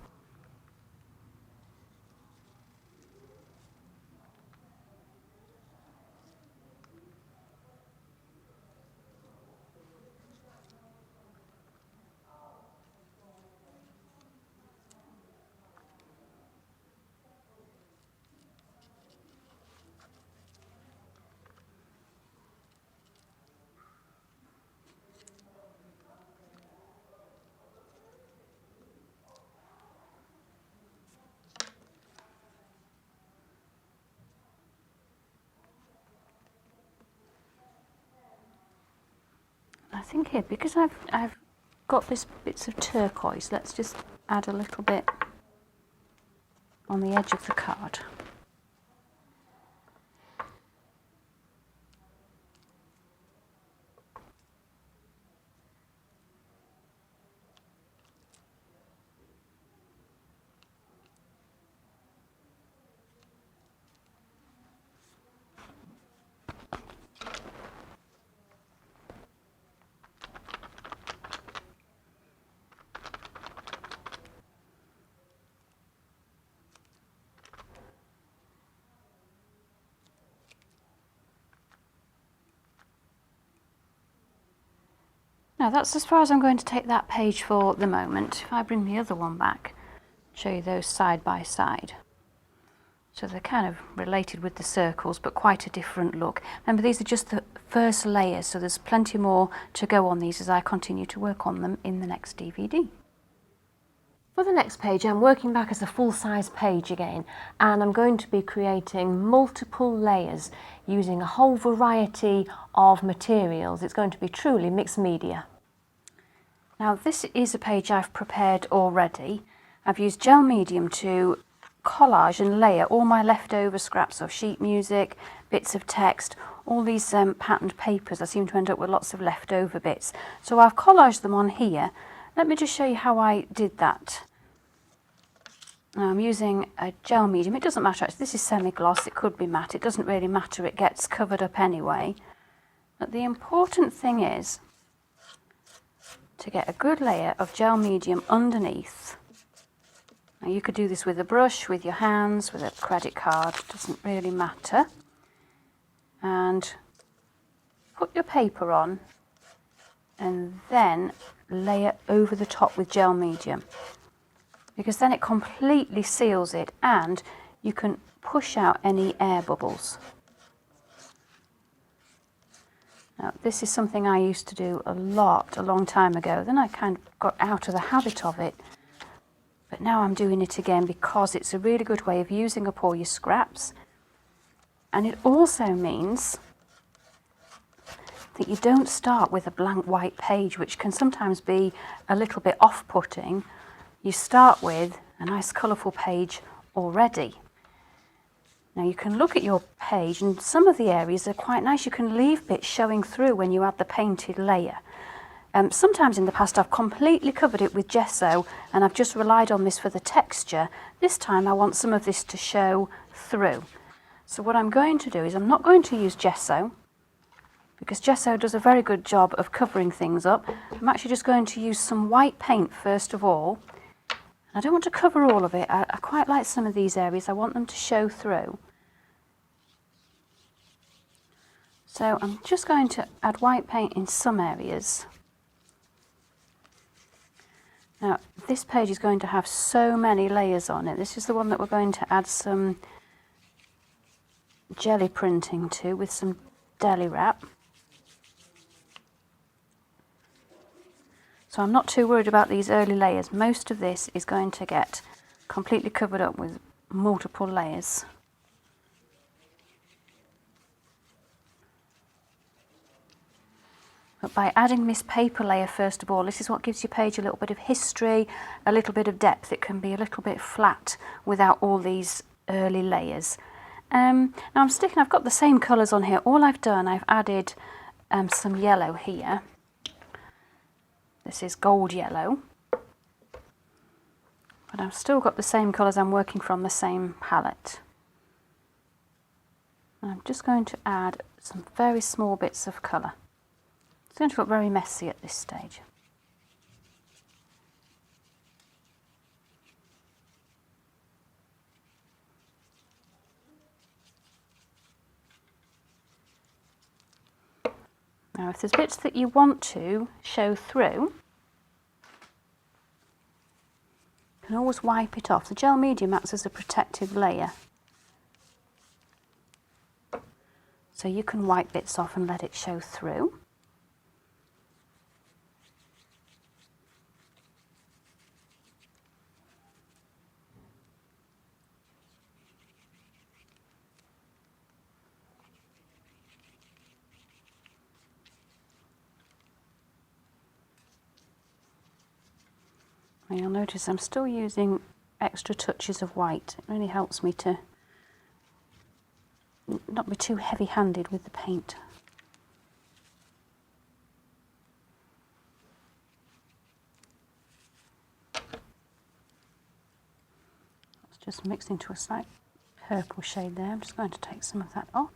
B: I think here, because I've got this bits of turquoise, let's just add a little bit on the edge of the card. Now that's as far as I'm going to take that page for the moment. If I bring the other one back, show you those side by side. So they're kind of related with the circles, but quite a different look. Remember, these are just the first layers, so there's plenty more to go on these as I continue to work on them in the next DVD.
A: For the next page, I'm working back as a full-size page again, and I'm going to be creating multiple layers using a whole variety of materials. It's going to be truly mixed media.
B: Now this is a page I've prepared already. I've used gel medium to collage and layer all my leftover scraps of sheet music, bits of text, all these patterned papers. I seem to end up with lots of leftover bits. So I've collaged them on here. Let me just show you how I did that. Now I'm using a gel medium. It doesn't matter actually, this is semi-gloss, it could be matte, it doesn't really matter, it gets covered up anyway. But the important thing is to get a good layer of gel medium underneath. Now you could do this with a brush, with your hands, with a credit card, it doesn't really matter. And put your paper on and then layer over the top with gel medium, because then it completely seals it and you can push out any air bubbles. Now this is something I used to do a long time ago, then I kind of got out of the habit of it, but now I'm doing it again because it's a really good way of using up all your scraps, and it also means that you don't start with a blank white page, which can sometimes be a little bit off-putting. You start with a nice colourful page already. Now you can look at your page and some of the areas are quite nice. You can leave bits showing through when you add the painted layer. Sometimes in the past I've completely covered it with gesso and I've just relied on this for the texture. This time I want some of this to show through. So what I'm going to do is I'm not going to use gesso, because gesso does a very good job of covering things up. I'm actually just going to use some white paint first of all. I don't want to cover all of it. I quite like some of these areas. I want them to show through. So I'm just going to add white paint in some areas. Now this page is going to have so many layers on it. This is the one that we're going to add some jelly printing to with some deli wrap. So I'm not too worried about these early layers. Most of this is going to get completely covered up with multiple layers. But by adding this paper layer first of all, this is what gives your page a little bit of history, a little bit of depth. It can be a little bit flat without all these early layers. Now I've got the same colours on here. All I've done, I've added some yellow here. This is gold yellow. But I've still got the same colours. I'm working from the same palette. And I'm just going to add some very small bits of colour. It's going to look very messy at this stage. Now if there's bits that you want to show through, you can always wipe it off. The gel medium acts as a protective layer. So you can wipe bits off and let it show through. And you'll notice I'm still using extra touches of white. It really helps me to not be too heavy-handed with the paint. It's just mixed into a slight purple shade there. I'm just going to take some of that off.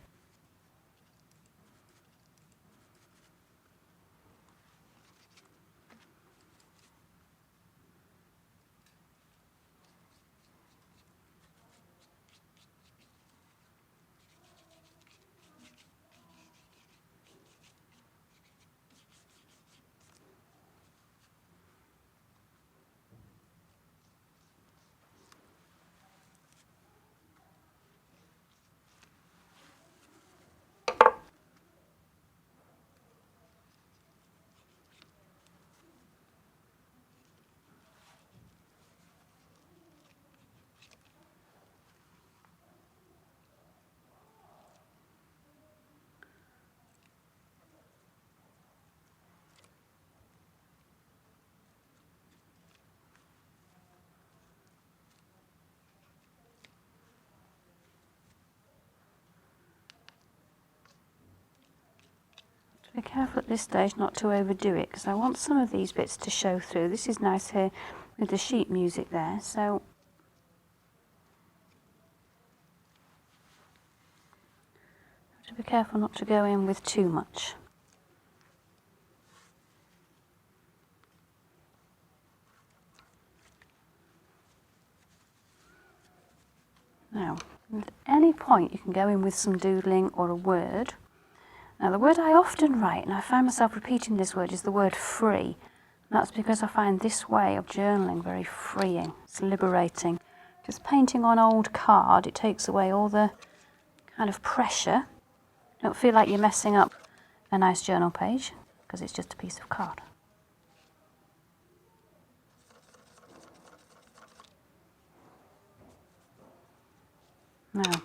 B: Be careful at this stage not to overdo it, because I want some of these bits to show through. This is nice here with the sheet music there, so have to be careful not to go in with too much. Now, at any point you can go in with some doodling or a word. Now the word I often write, and I find myself repeating this word, is the word free. And that's because I find this way of journaling very freeing. It's liberating. Just painting on old card, it takes away all the kind of pressure. You don't feel like you're messing up a nice journal page, because it's just a piece of card. Now,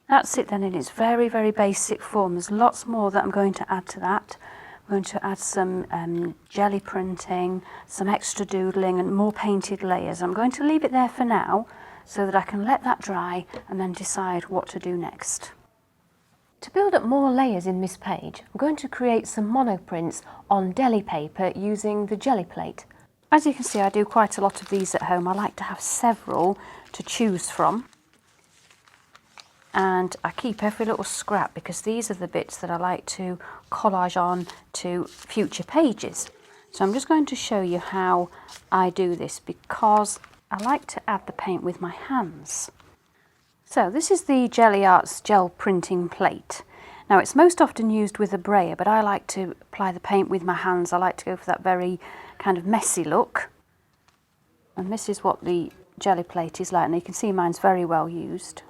B: that's it then in its very, very basic form. There's lots more that I'm going to add to that. I'm going to add some jelly printing, some extra doodling and more painted layers. I'm going to leave it there for now so that I can let that dry and then decide what to do next.
A: To build up more layers in this page, I'm going to create some monoprints on deli paper using the jelly plate.
B: As you can see, I do quite a lot of these at home. I like to have several to choose from. And I keep every little scrap because these are the bits that I like to collage on to future pages. So I'm just going to show you how I do this because I like to add the paint with my hands. So this is the Gelli Arts gel printing plate. Now it's most often used with a brayer, but I like to apply the paint with my hands. I like to go for that very kind of messy look. And this is what the Gelli plate is like, and you can see mine's very well used.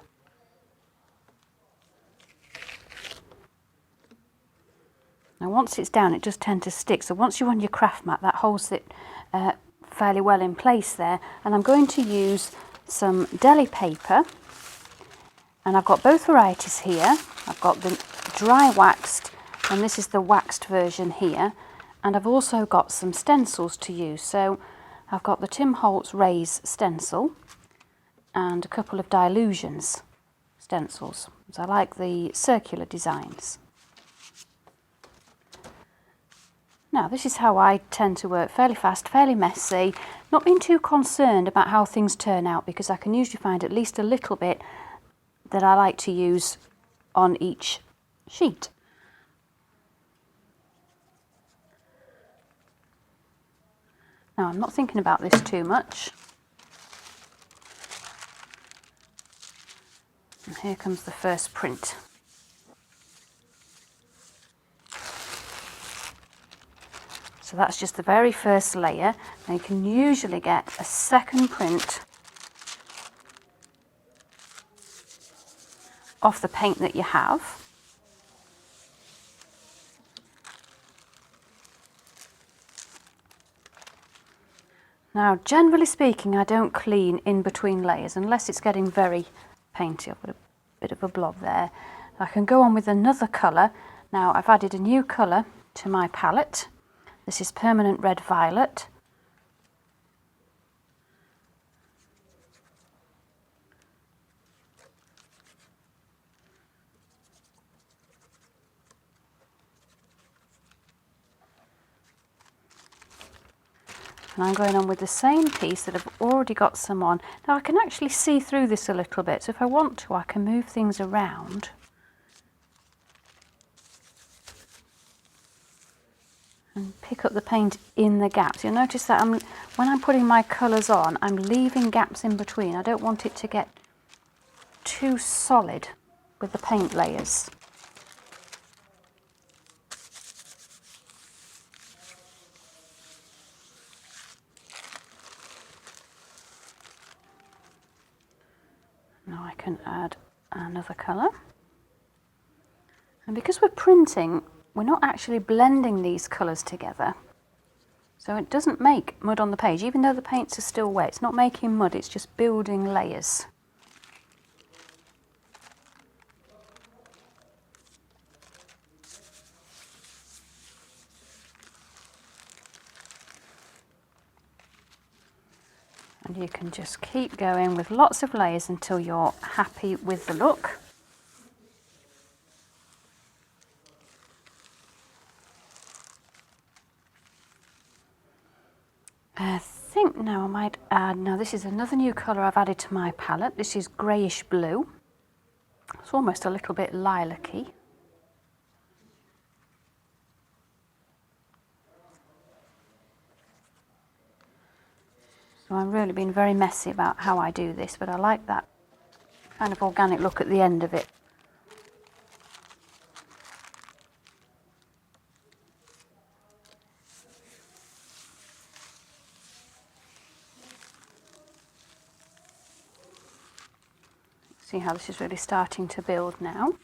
B: Now once it's down, it does tend to stick, so once you're on your craft mat, that holds it fairly well in place there. And I'm going to use some deli paper, and I've got both varieties here. I've got the dry waxed, and this is the waxed version here, and I've also got some stencils to use. So I've got the Tim Holtz Raise stencil and a couple of Dilutions stencils, because I like the circular designs. Now this is how I tend to work, fairly fast, fairly messy, not being too concerned about how things turn out, because I can usually find at least a little bit that I like to use on each sheet. Now I'm not thinking about this too much. And here comes the first print. So that's just the very first layer. Now you can usually get a second print off the paint that you have. Now generally speaking, I don't clean in between layers unless it's getting very painty. I've got a bit of a blob there. I can go on with another colour. Now I've added a new colour to my palette. This is Permanent Red Violet. And I'm going on with the same piece that I've already got some on. Now I can actually see through this a little bit, so if I want to, I can move things around. And pick up the paint in the gaps. You'll notice that when I'm putting my colours on, I'm leaving gaps in between. I don't want it to get too solid with the paint layers. Now I can add another colour. And because we're printing, we're not actually blending these colours together. So it doesn't make mud on the page, even though the paints are still wet. It's not making mud, it's just building layers. And you can just keep going with lots of layers until you're happy with the look. I think now I might add, now this is another new colour I've added to my palette. This is greyish blue. It's almost a little bit lilac-y. So I'm really being very messy about how I do this, but I like that kind of organic look at the end of it. See how this is really starting to build now.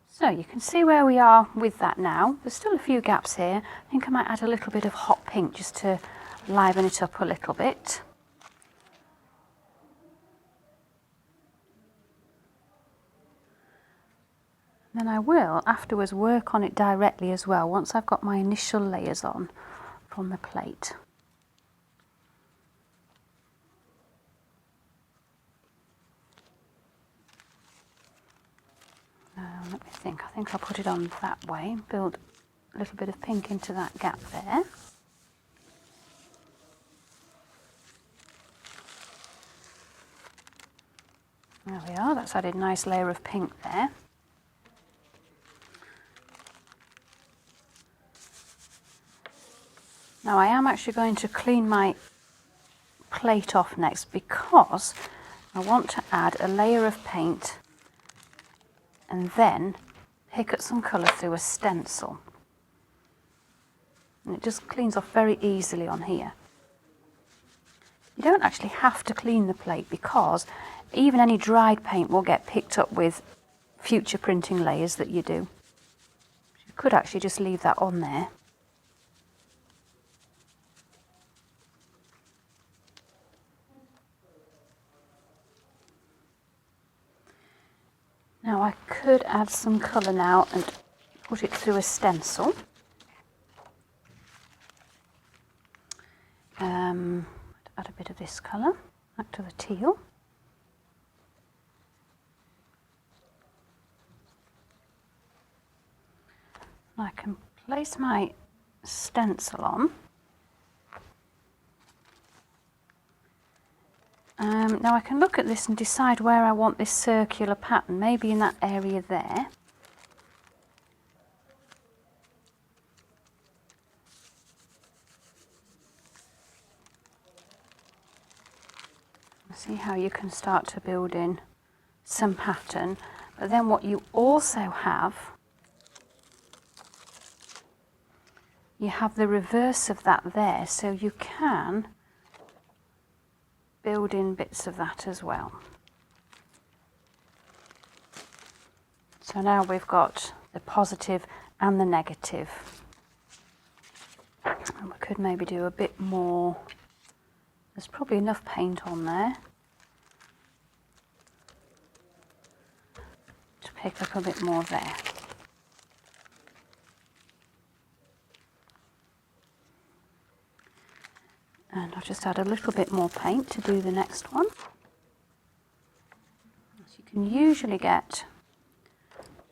B: So you can see where we are with that now. There's still a few gaps here. I think I might add a little bit of hot pink just to liven it up a little bit. Then I will afterwards work on it directly as well once I've got my initial layers on from the plate. Let me think. I think I'll put it on that way, build a little bit of pink into that gap there. There we are, that's added a nice layer of pink there. Now I am actually going to clean my plate off next because I want to add a layer of paint and then pick up some colour through a stencil. And it just cleans off very easily on here. You don't actually have to clean the plate because even any dried paint will get picked up with future printing layers that you do. You could actually just leave that on there. Now I could add some colour now and put it through a stencil. Add a bit of this colour, back to the teal. I can place my stencil on. Now I can look at this and decide where I want this circular pattern, maybe in that area there. See how you can start to build in some pattern, but then what you also have, you have the reverse of that there, so you can build in bits of that as well. So now we've got the positive and the negative. And we could maybe do a bit more. There's probably enough paint on there to pick up a bit more there. And I'll just add a little bit more paint to do the next one. So you can usually get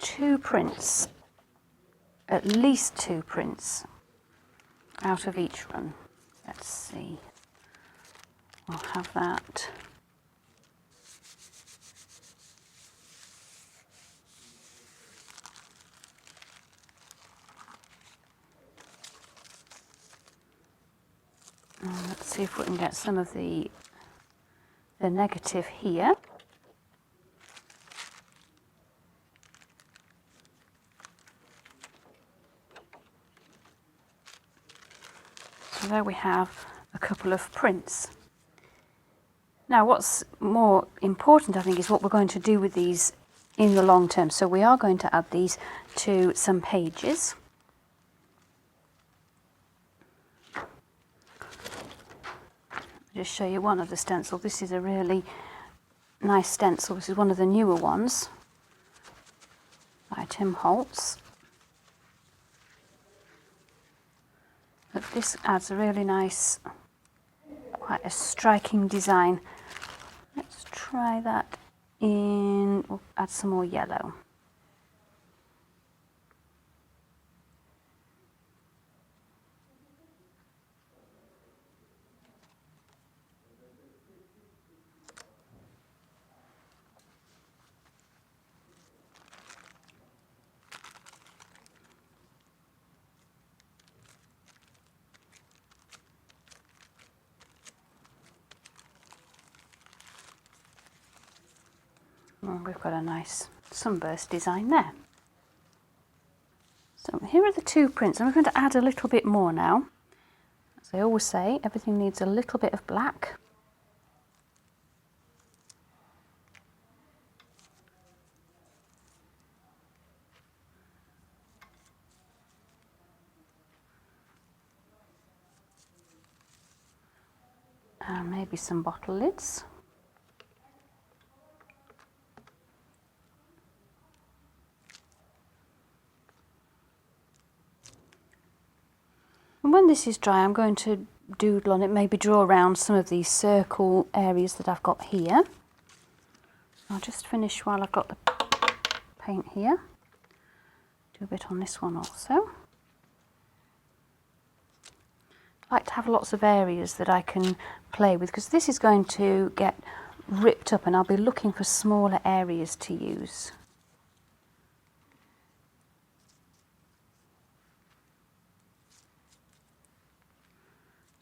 B: 2 prints, at least 2 prints out of each run. Let's see. I'll have that. Let's see if we can get some of the negative here. So there we have a couple of prints. Now what's more important, I think, is what we're going to do with these in the long term. So we are going to add these to some pages. I'll just show you one of the stencils. This is a really nice stencil. This is one of the newer ones by Tim Holtz. But this adds a really nice, quite a striking design. Let's try that in, we'll add some more yellow. And we've got a nice sunburst design there. So here are the 2 prints, and we're going to add a little bit more now. As I always say, everything needs a little bit of black. And maybe some bottle lids. And when this is dry, I'm going to doodle on it, maybe draw around some of these circle areas that I've got here. I'll just finish while I've got the paint here. Do a bit on this one also. I like to have lots of areas that I can play with, because this is going to get ripped up and I'll be looking for smaller areas to use.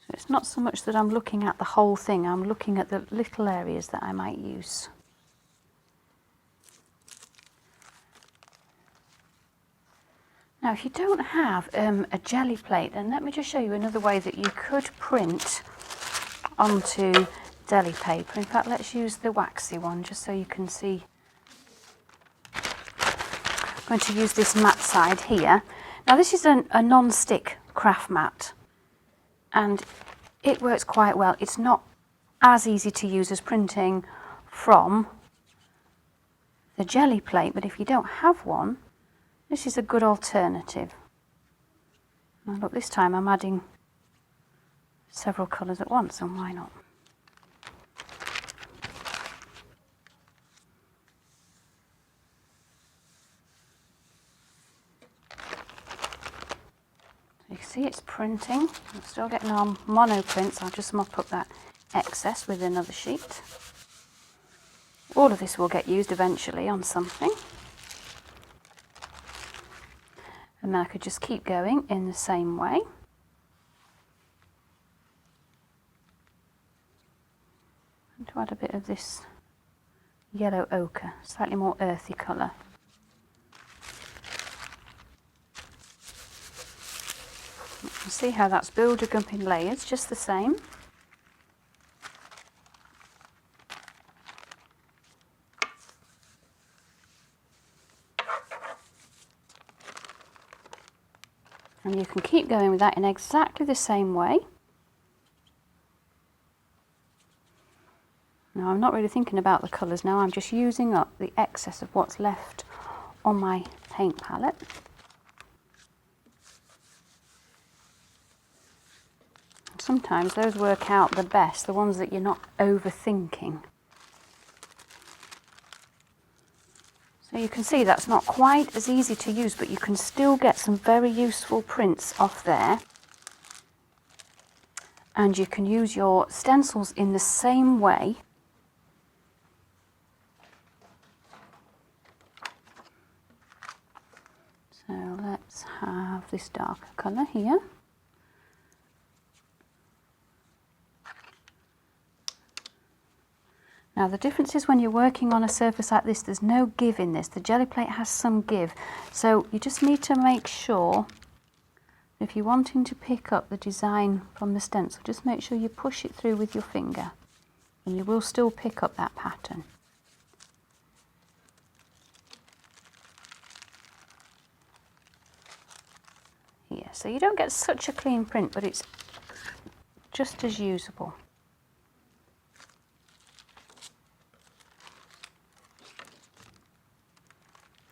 B: So It's not so much that I'm looking at the whole thing, I'm looking at the little areas that I might use. Now if you don't have a jelly plate, then let me just show you another way that you could print onto deli paper. In fact, let's use the waxy one just so you can see. I'm going to use this matte side here. Now this is a non-stick craft mat and it works quite well. It's not as easy to use as printing from the jelly plate, but if you don't have one, this is a good alternative. Now look, this time I'm adding several colours at once, and why not? You can see it's printing. I'm still getting our mono prints. I'll just mop up that excess with another sheet. All of this will get used eventually on something. And then I could just keep going in the same way. And to add a bit of this yellow ochre, slightly more earthy colour. You can see how that's building up in layers, just the same. And you can keep going with that in exactly the same way. Now I'm not really thinking about the colours now, I'm just using up the excess of what's left on my paint palette. Sometimes those work out the best, the ones that you're not overthinking. So you can see that's not quite as easy to use, but you can still get some very useful prints off there. And you can use your stencils in the same way. So let's have this darker colour here. Now the difference is when you're working on a surface like this, there's no give in this. The jelly plate has some give. So you just need to make sure, if you're wanting to pick up the design from the stencil, just make sure you push it through with your finger and you will still pick up that pattern. Here, so you don't get such a clean print, but it's just as usable.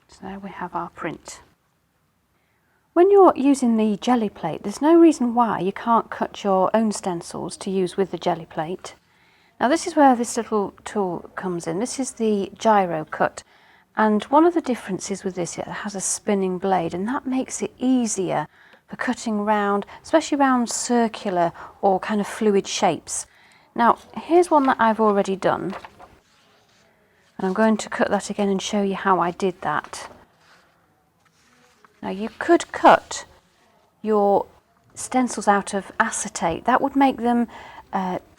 B: So there we have our print. When you're using the jelly plate, there's no reason why you can't cut your own stencils to use with the jelly plate. Now this is where this little tool comes in. This is the Gyro Cut, and one of the differences with this, it has a spinning blade, and that makes it easier for cutting round, especially round circular or kind of fluid shapes. Now here's one that I've already done. And I'm going to cut that again and show you how I did that. Now you could cut your stencils out of acetate. That would make them,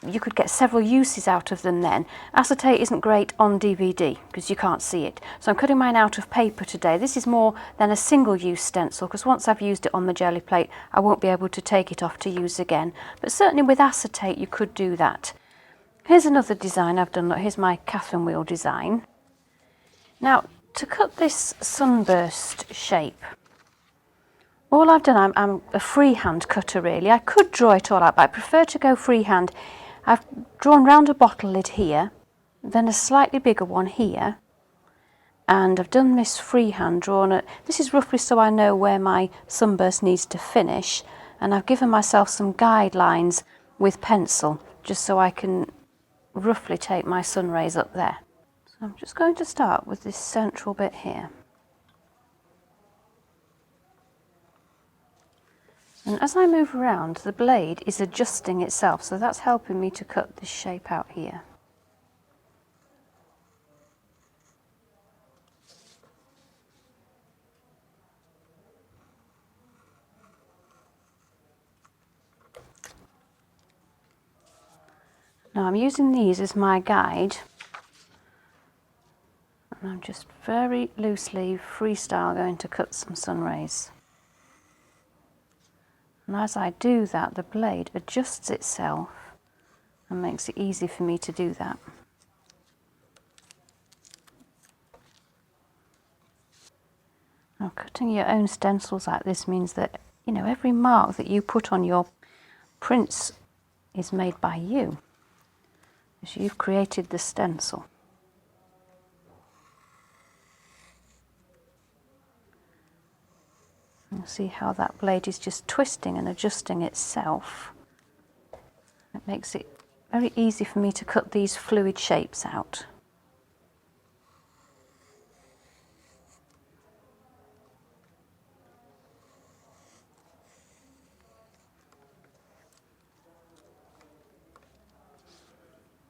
B: you could get several uses out of them then. Acetate isn't great on DVD because you can't see it. So I'm cutting mine out of paper today. This is more than a single-use stencil because once I've used it on the jelly plate, I won't be able to take it off to use again. But certainly with acetate you could do that. Here's another design I've done. Look, here's my Catherine wheel design. Now, to cut this sunburst shape, all I've done, I'm a freehand cutter really. I could draw it all out, but I prefer to go freehand. I've drawn round a bottle lid here, then a slightly bigger one here, and I've done this freehand, drawn it. This is roughly so I know where my sunburst needs to finish, and I've given myself some guidelines with pencil, just so I can roughly take my sun rays up there. So I'm just going to start with this central bit here. And as I move around, the blade is adjusting itself, so that's helping me to cut this shape out here. Now I'm using these as my guide, and I'm just very loosely freestyle going to cut some sun rays. And as I do that, the blade adjusts itself and makes it easy for me to do that. Now, cutting your own stencils like this means that, you know, every mark that you put on your prints is made by you, as you've created the stencil. You'll see how that blade is just twisting and adjusting itself. It makes it very easy for me to cut these fluid shapes out.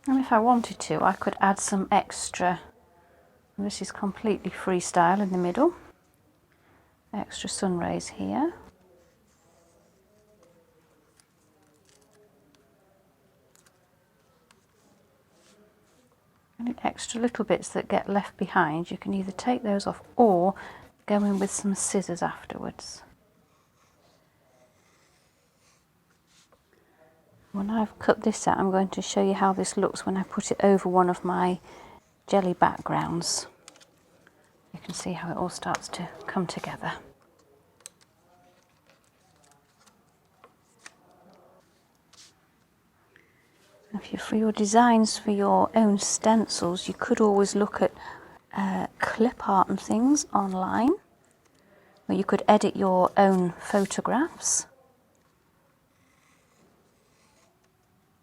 B: And if I wanted to, I could add some extra. And this is completely freestyle in the middle. Extra sun rays here. Any extra little bits that get left behind, you can either take those off or go in with some scissors afterwards. When I've cut this out, I'm going to show you how this looks when I put it over one of my jelly backgrounds. You can see how it all starts to come together. For your designs for your own stencils, you could always look at clip art and things online, or you could edit your own photographs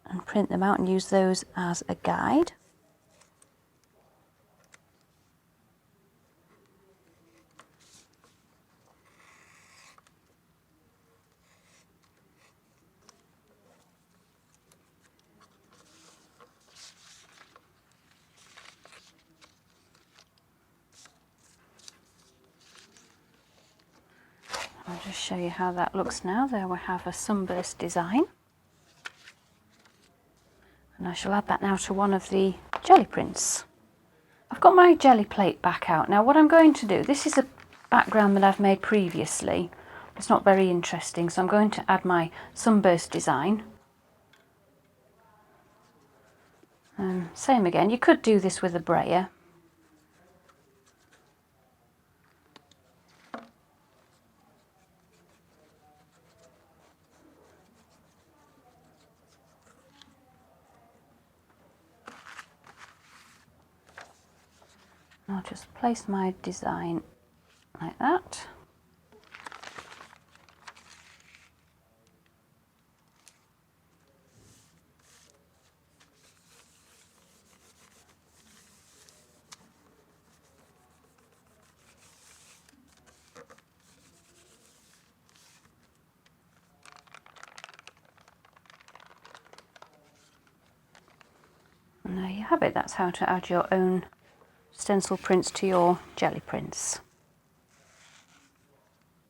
B: and print them out and use those as a guide. I'll just show you how that looks now. There we have a sunburst design. And I shall add that now to one of the jelly prints. I've got my jelly plate back out. Now what I'm going to do, this is a background that I've made previously. It's not very interesting, so I'm going to add my sunburst design. Same again, you could do this with a brayer. I'll just place my design like that. And there you have it. That's how to add your own stencil prints to your jelly prints.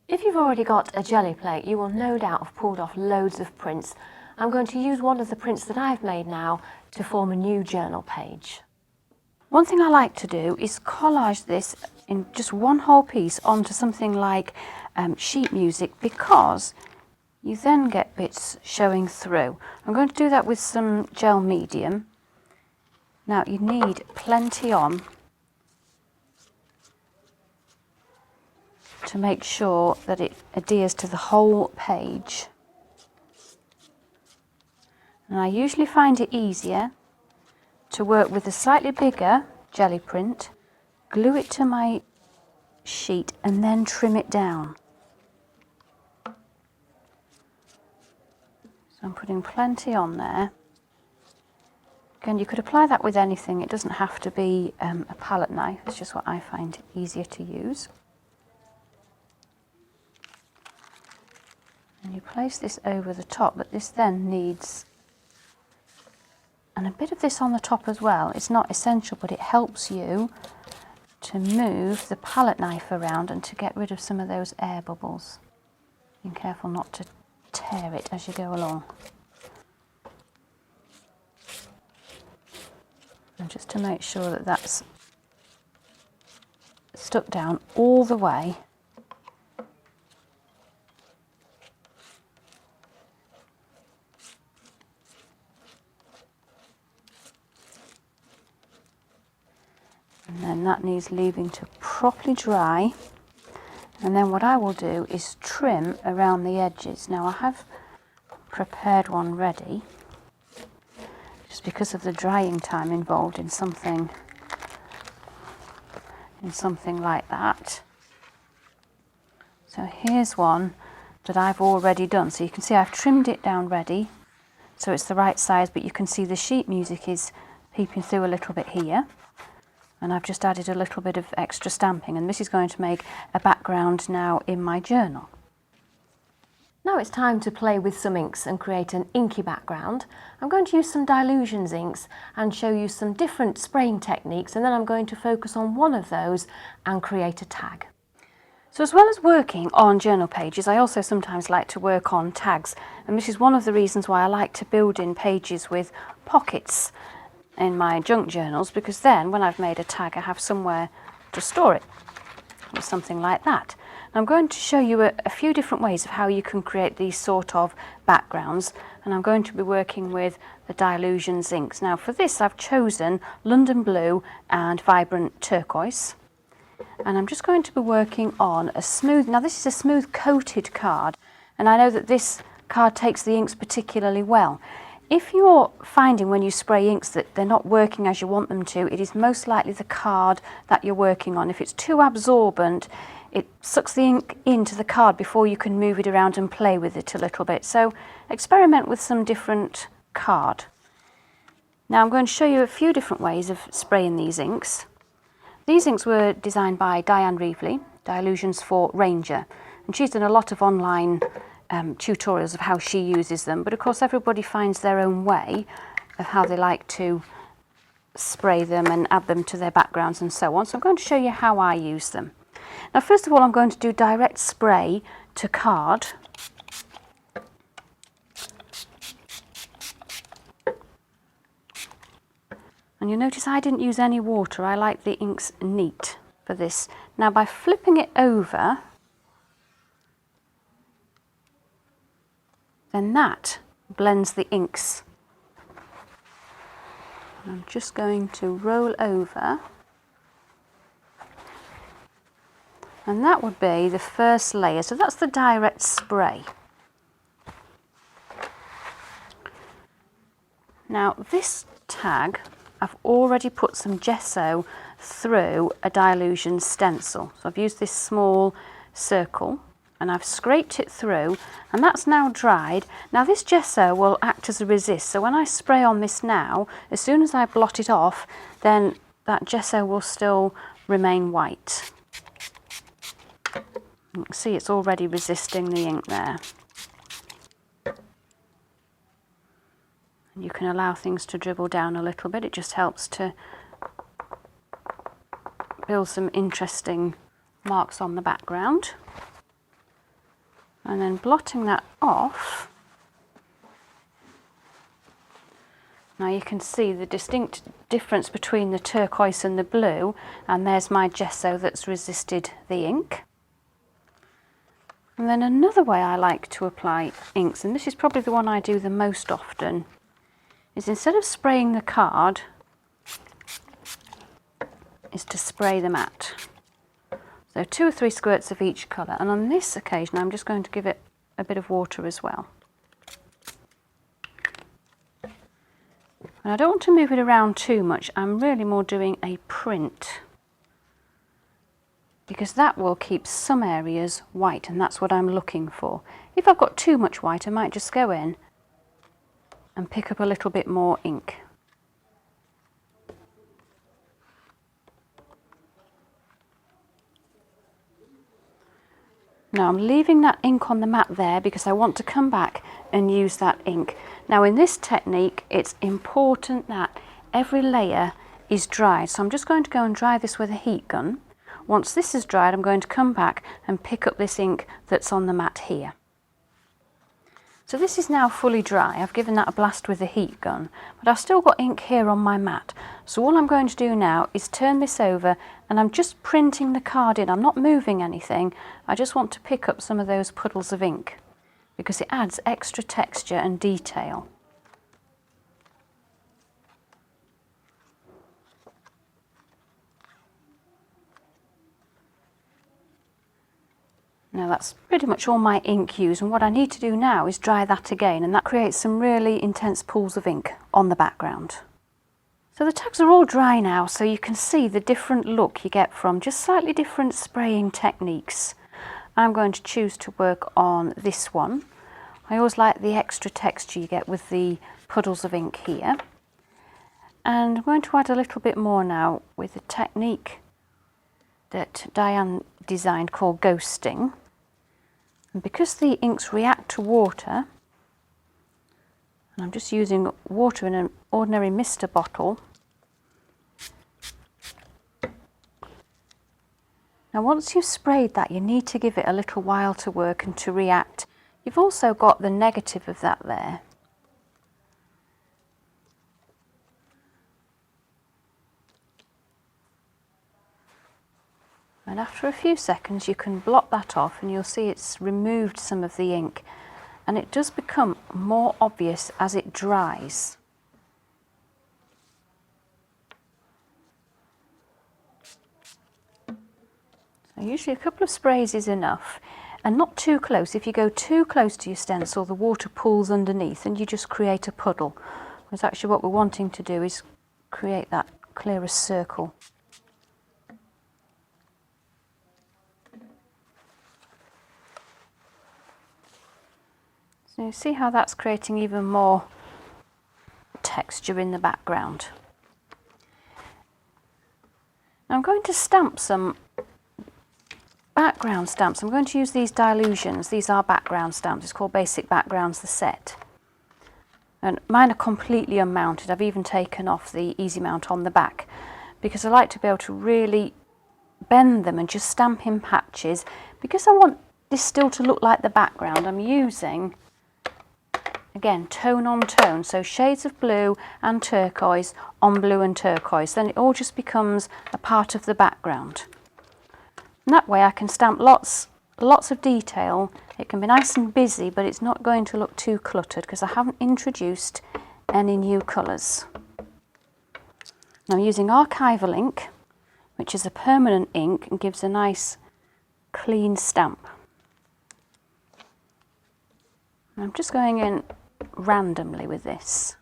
A: If you've already got a jelly plate, you will no doubt have pulled off loads of prints. I'm going to use one of the prints that I've made now to form a new journal page.
B: One thing I like to do is collage this in just one whole piece onto something like sheet music, because you then get bits showing through. I'm going to do that with some gel medium. Now you need plenty on to make sure that it adheres to the whole page. And I usually find it easier to work with a slightly bigger jelly print, glue it to my sheet and then trim it down. So I'm putting plenty on there. Again, you could apply that with anything. It doesn't have to be a palette knife. It's just what I find easier to use. And you place this over the top, but this then needs, and a bit of this on the top as well. It's not essential, but it helps you to move the palette knife around and to get rid of some of those air bubbles. Be careful not to tear it as you go along. And just to make sure that that's stuck down all the way. And then that needs leaving to properly dry. And then what I will do is trim around the edges. Now I have prepared one ready, just because of the drying time involved in something like that. So here's one that I've already done. So you can see I've trimmed it down ready, so it's the right size, but you can see the sheet music is peeping through a little bit here. And I've just added a little bit of extra stamping, and this is going to make a background now in my journal.
A: Now it's time to play with some inks and create an inky background. I'm going to use some Dilutions inks and show you some different spraying techniques, and then I'm going to focus on one of those and create a tag.
B: So as well as working on journal pages, I also sometimes like to work on tags, and this is one of the reasons why I like to build in pages with pockets in my junk journals, because then when I've made a tag I have somewhere to store it, or something like that. And I'm going to show you a few different ways of how you can create these sort of backgrounds, and I'm going to be working with the Dilutions inks. Now for this I've chosen London Blue and Vibrant Turquoise, and I'm just going to be working on a smooth, now this is a smooth coated card, and I know that this card takes the inks particularly well. If you're finding when you spray inks that they're not working as you want them to, it is most likely the card that you're working on. If it's too absorbent, it sucks the ink into the card before you can move it around and play with it a little bit. So experiment with some different card. Now I'm going to show you a few different ways of spraying these inks. These inks were designed by Diane Reevely, Dilutions for Ranger, and she's done a lot of online tutorials of how she uses them, but of course everybody finds their own way of how they like to spray them and add them to their backgrounds and so on. So I'm going to show you how I use them. Now first of all I'm going to do direct spray to card. And you'll notice I didn't use any water, I like the inks neat for this. Now by flipping it over, then that blends the inks. I'm just going to roll over, and that would be the first layer. So that's the direct spray. Now this tag, I've already put some gesso through a Dilution stencil. So I've used this small circle and I've scraped it through, and that's now dried. Now this gesso will act as a resist, so when I spray on this now, as soon as I blot it off, then that gesso will still remain white. You can see it's already resisting the ink there. And you can allow things to dribble down a little bit, it just helps to build some interesting marks on the background. And then blotting that off, now you can see the distinct difference between the turquoise and the blue, and there's my gesso that's resisted the ink. And then another way I like to apply inks, and this is probably the one I do the most often, is instead of spraying the card, is to spray the mat. So 2 or 3 squirts of each colour, and on this occasion I'm just going to give it a bit of water as well. And I don't want to move it around too much, I'm really more doing a print, because that will keep some areas white, and that's what I'm looking for. If I've got too much white, I might just go in and pick up a little bit more ink. Now I'm leaving that ink on the mat there because I want to come back and use that ink. Now in this technique it's important that every layer is dried, so I'm just going to go and dry this with a heat gun. Once this is dried, I'm going to come back and pick up this ink that's on the mat here. So this is now fully dry. I've given that a blast with the heat gun, but I've still got ink here on my mat. So all I'm going to do now is turn this over, and I'm just printing the card in. I'm not moving anything. I just want to pick up some of those puddles of ink because it adds extra texture and detail. Now that's pretty much all my ink used, and what I need to do now is dry that again, and that creates some really intense pools of ink on the background. So the tags are all dry now, so you can see the different look you get from just slightly different spraying techniques. I'm going to choose to work on this one. I always like the extra texture you get with the puddles of ink here. And I'm going to add a little bit more now with a technique that Diane designed called ghosting. And because the inks react to water, and I'm just using water in an ordinary mister bottle. Now once you've sprayed that, you need to give it a little while to work and to react. You've also got the negative of that there. And after a few seconds you can blot that off, and you'll see it's removed some of the ink, and it does become more obvious as it dries. So usually a couple of sprays is enough, and not too close. If you go too close to your stencil, the water pools underneath and you just create a puddle. Because actually what we're wanting to do is create that clearer circle. So you see how that's creating even more texture in the background. Now I'm going to stamp some background stamps. I'm going to use these dilutions. These are background stamps. It's called Basic Backgrounds, the set. And mine are completely unmounted. I've even taken off the easy mount on the back because I like to be able to really bend them and just stamp in patches. Because I want this still to look like the background, I'm using, again, tone on tone, so shades of blue and turquoise on blue and turquoise. Then it all just becomes a part of the background. And that way I can stamp lots of detail. It can be nice and busy, but it's not going to look too cluttered because I haven't introduced any new colours. I'm using Archival Ink, which is a permanent ink and gives a nice clean stamp. And I'm just going in randomly with this.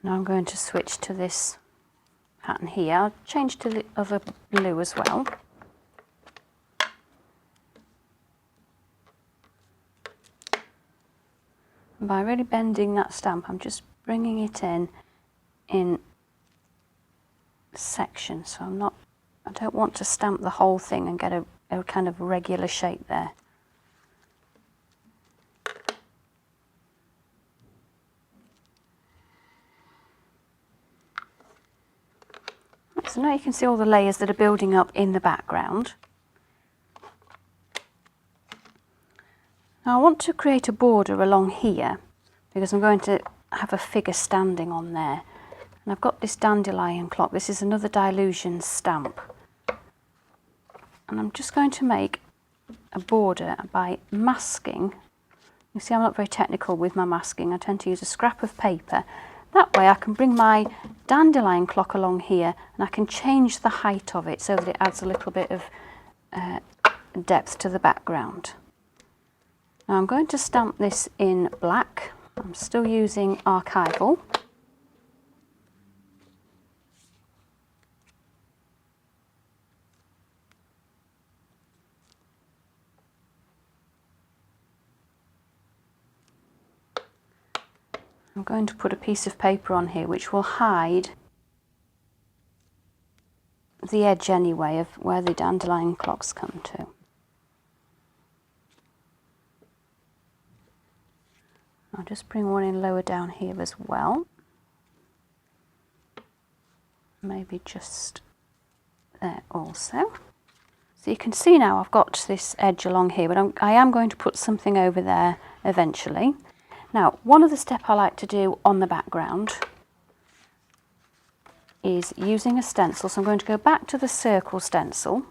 B: Now I'm going to switch to this pattern here. I'll change to the other blue as well. And by really bending that stamp, I'm just bringing it in sections. So I don't want to stamp the whole thing and get a kind of regular shape there. So now you can see all the layers that are building up in the background. Now I want to create a border along here because I'm going to have a figure standing on there. And I've got this dandelion clock. This is another dilution stamp. And I'm just going to make a border by masking. You see I'm not very technical with my masking. I tend to use a scrap of paper. That way I can bring my dandelion clock along here and I can change the height of it so that it adds a little bit of depth to the background. Now I'm going to stamp this in black. I'm still using Archival. I'm going to put a piece of paper on here which will hide the edge anyway of where the dandelion clocks come to. I'll just bring one in lower down here as well. Maybe just there also. So you can see now I've got this edge along here, but I am going to put something over there eventually. Now, one other step I like to do on the background is using a stencil. So I'm going to go back to the circle stencil,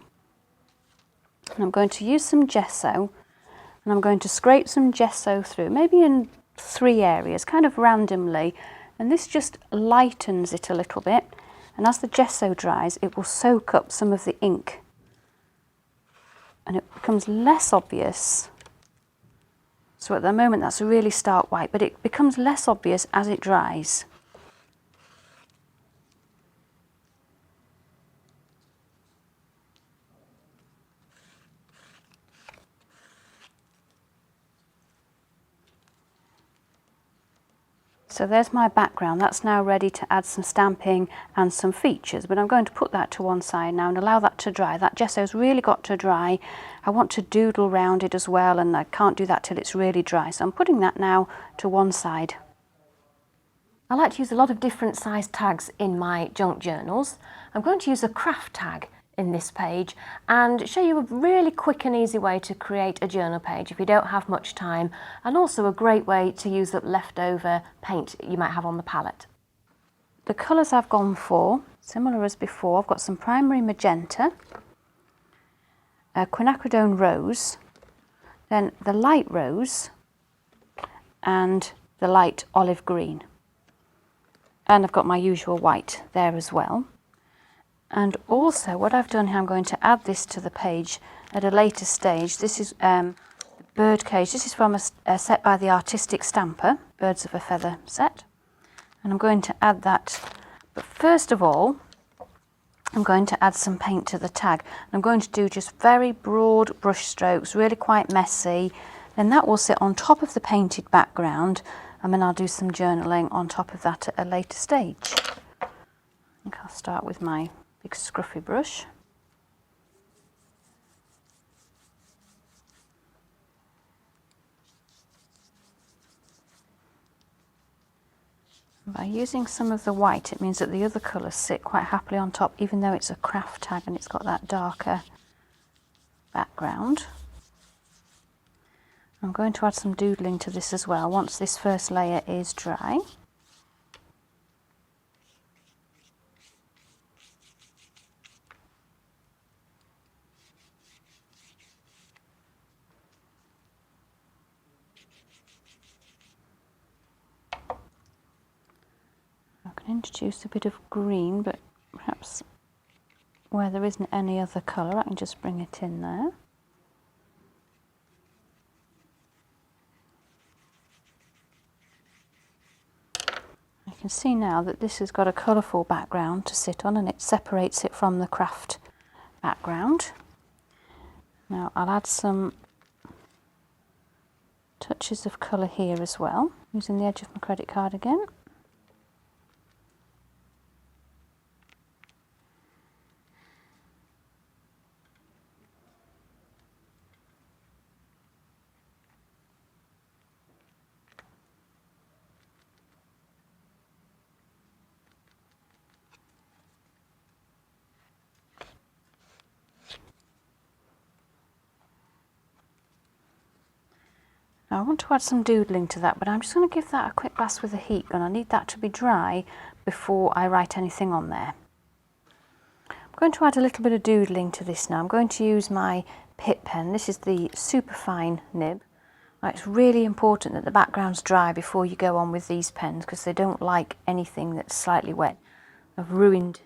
B: and I'm going to use some gesso, and I'm going to scrape some gesso through, maybe in 3 areas, kind of randomly, and this just lightens it a little bit, and as the gesso dries it will soak up some of the ink and it becomes less obvious. So at the moment that's a really stark white, but it becomes less obvious as it dries. So there's my background. That's now ready to add some stamping and some features, but I'm going to put that to one side now and allow that to dry. That gesso's really got to dry. I want to doodle around it as well, and I can't do that till it's really dry. So I'm putting that now to one side.
A: I like to use a lot of different size tags in my junk journals. I'm going to use a craft tag in this page and show you a really quick and easy way to create a journal page if you don't have much time, and also a great way to use up leftover paint you might have on the palette.
B: The colours I've gone for, similar as before, I've got some primary magenta, a quinacridone rose, then the light rose and the light olive green, and I've got my usual white there as well. And also what I've done here, I'm going to add this to the page at a later stage. This is the bird cage. This is from a set by the Artistic Stamper, Birds of a Feather set. And I'm going to add that. But first of all, I'm going to add some paint to the tag. And I'm going to do just very broad brush strokes, really quite messy. Then that will sit on top of the painted background. And then I'll do some journaling on top of that at a later stage. I think I'll start with my big scruffy brush. By using some of the white, it means that the other colours sit quite happily on top, even though it's a craft tag and it's got that darker background. I'm going to add some doodling to this as well once this first layer is dry. I can introduce a bit of green, but perhaps where there isn't any other colour I can just bring it in there. You can see now that this has got a colourful background to sit on, and it separates it from the craft background. Now I'll add some touches of colour here as well, using the edge of my credit card again. Now I want to add some doodling to that, but I'm just going to give that a quick blast with a heat gun. I need that to be dry before I write anything on there. I'm going to add a little bit of doodling to this now. I'm going to use my Pitt pen. This is the superfine nib. Now, it's really important that the background's dry before you go on with these pens, because they don't like anything that's slightly wet. I've ruined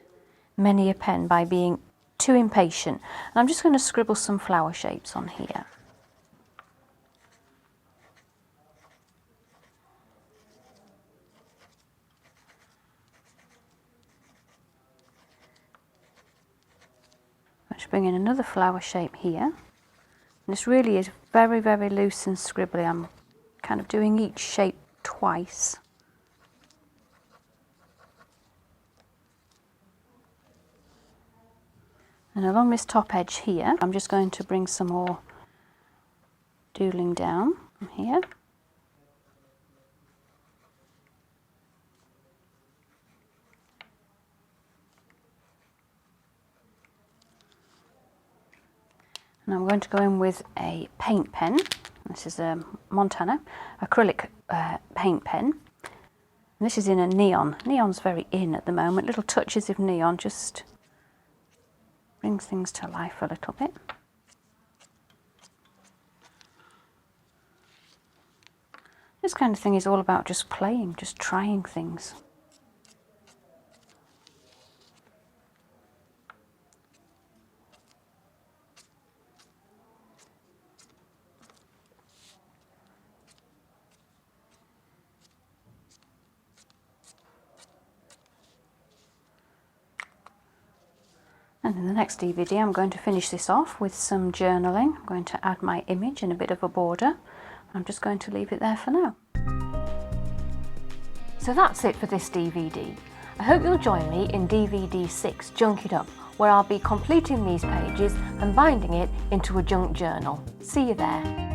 B: many a pen by being too impatient. And I'm just going to scribble some flower shapes on here. Let's bring in another flower shape here. And this really is very, very loose and scribbly. I'm kind of doing each shape twice. And along this top edge here, I'm just going to bring some more doodling down from here. And I'm going to go in with a paint pen. This is a Montana acrylic paint pen. And this is in a neon. Neon's very in at the moment. Little touches of neon just brings things to life a little bit. This kind of thing is all about just playing, just trying things. And in the next DVD I'm going to finish this off with some journaling. I'm going to add my image in a bit of a border. I'm just going to leave it there for now.
A: So that's it for this DVD. I hope you'll join me in DVD 6, Junk It Up, where I'll be completing these pages and binding it into a junk journal. See you there.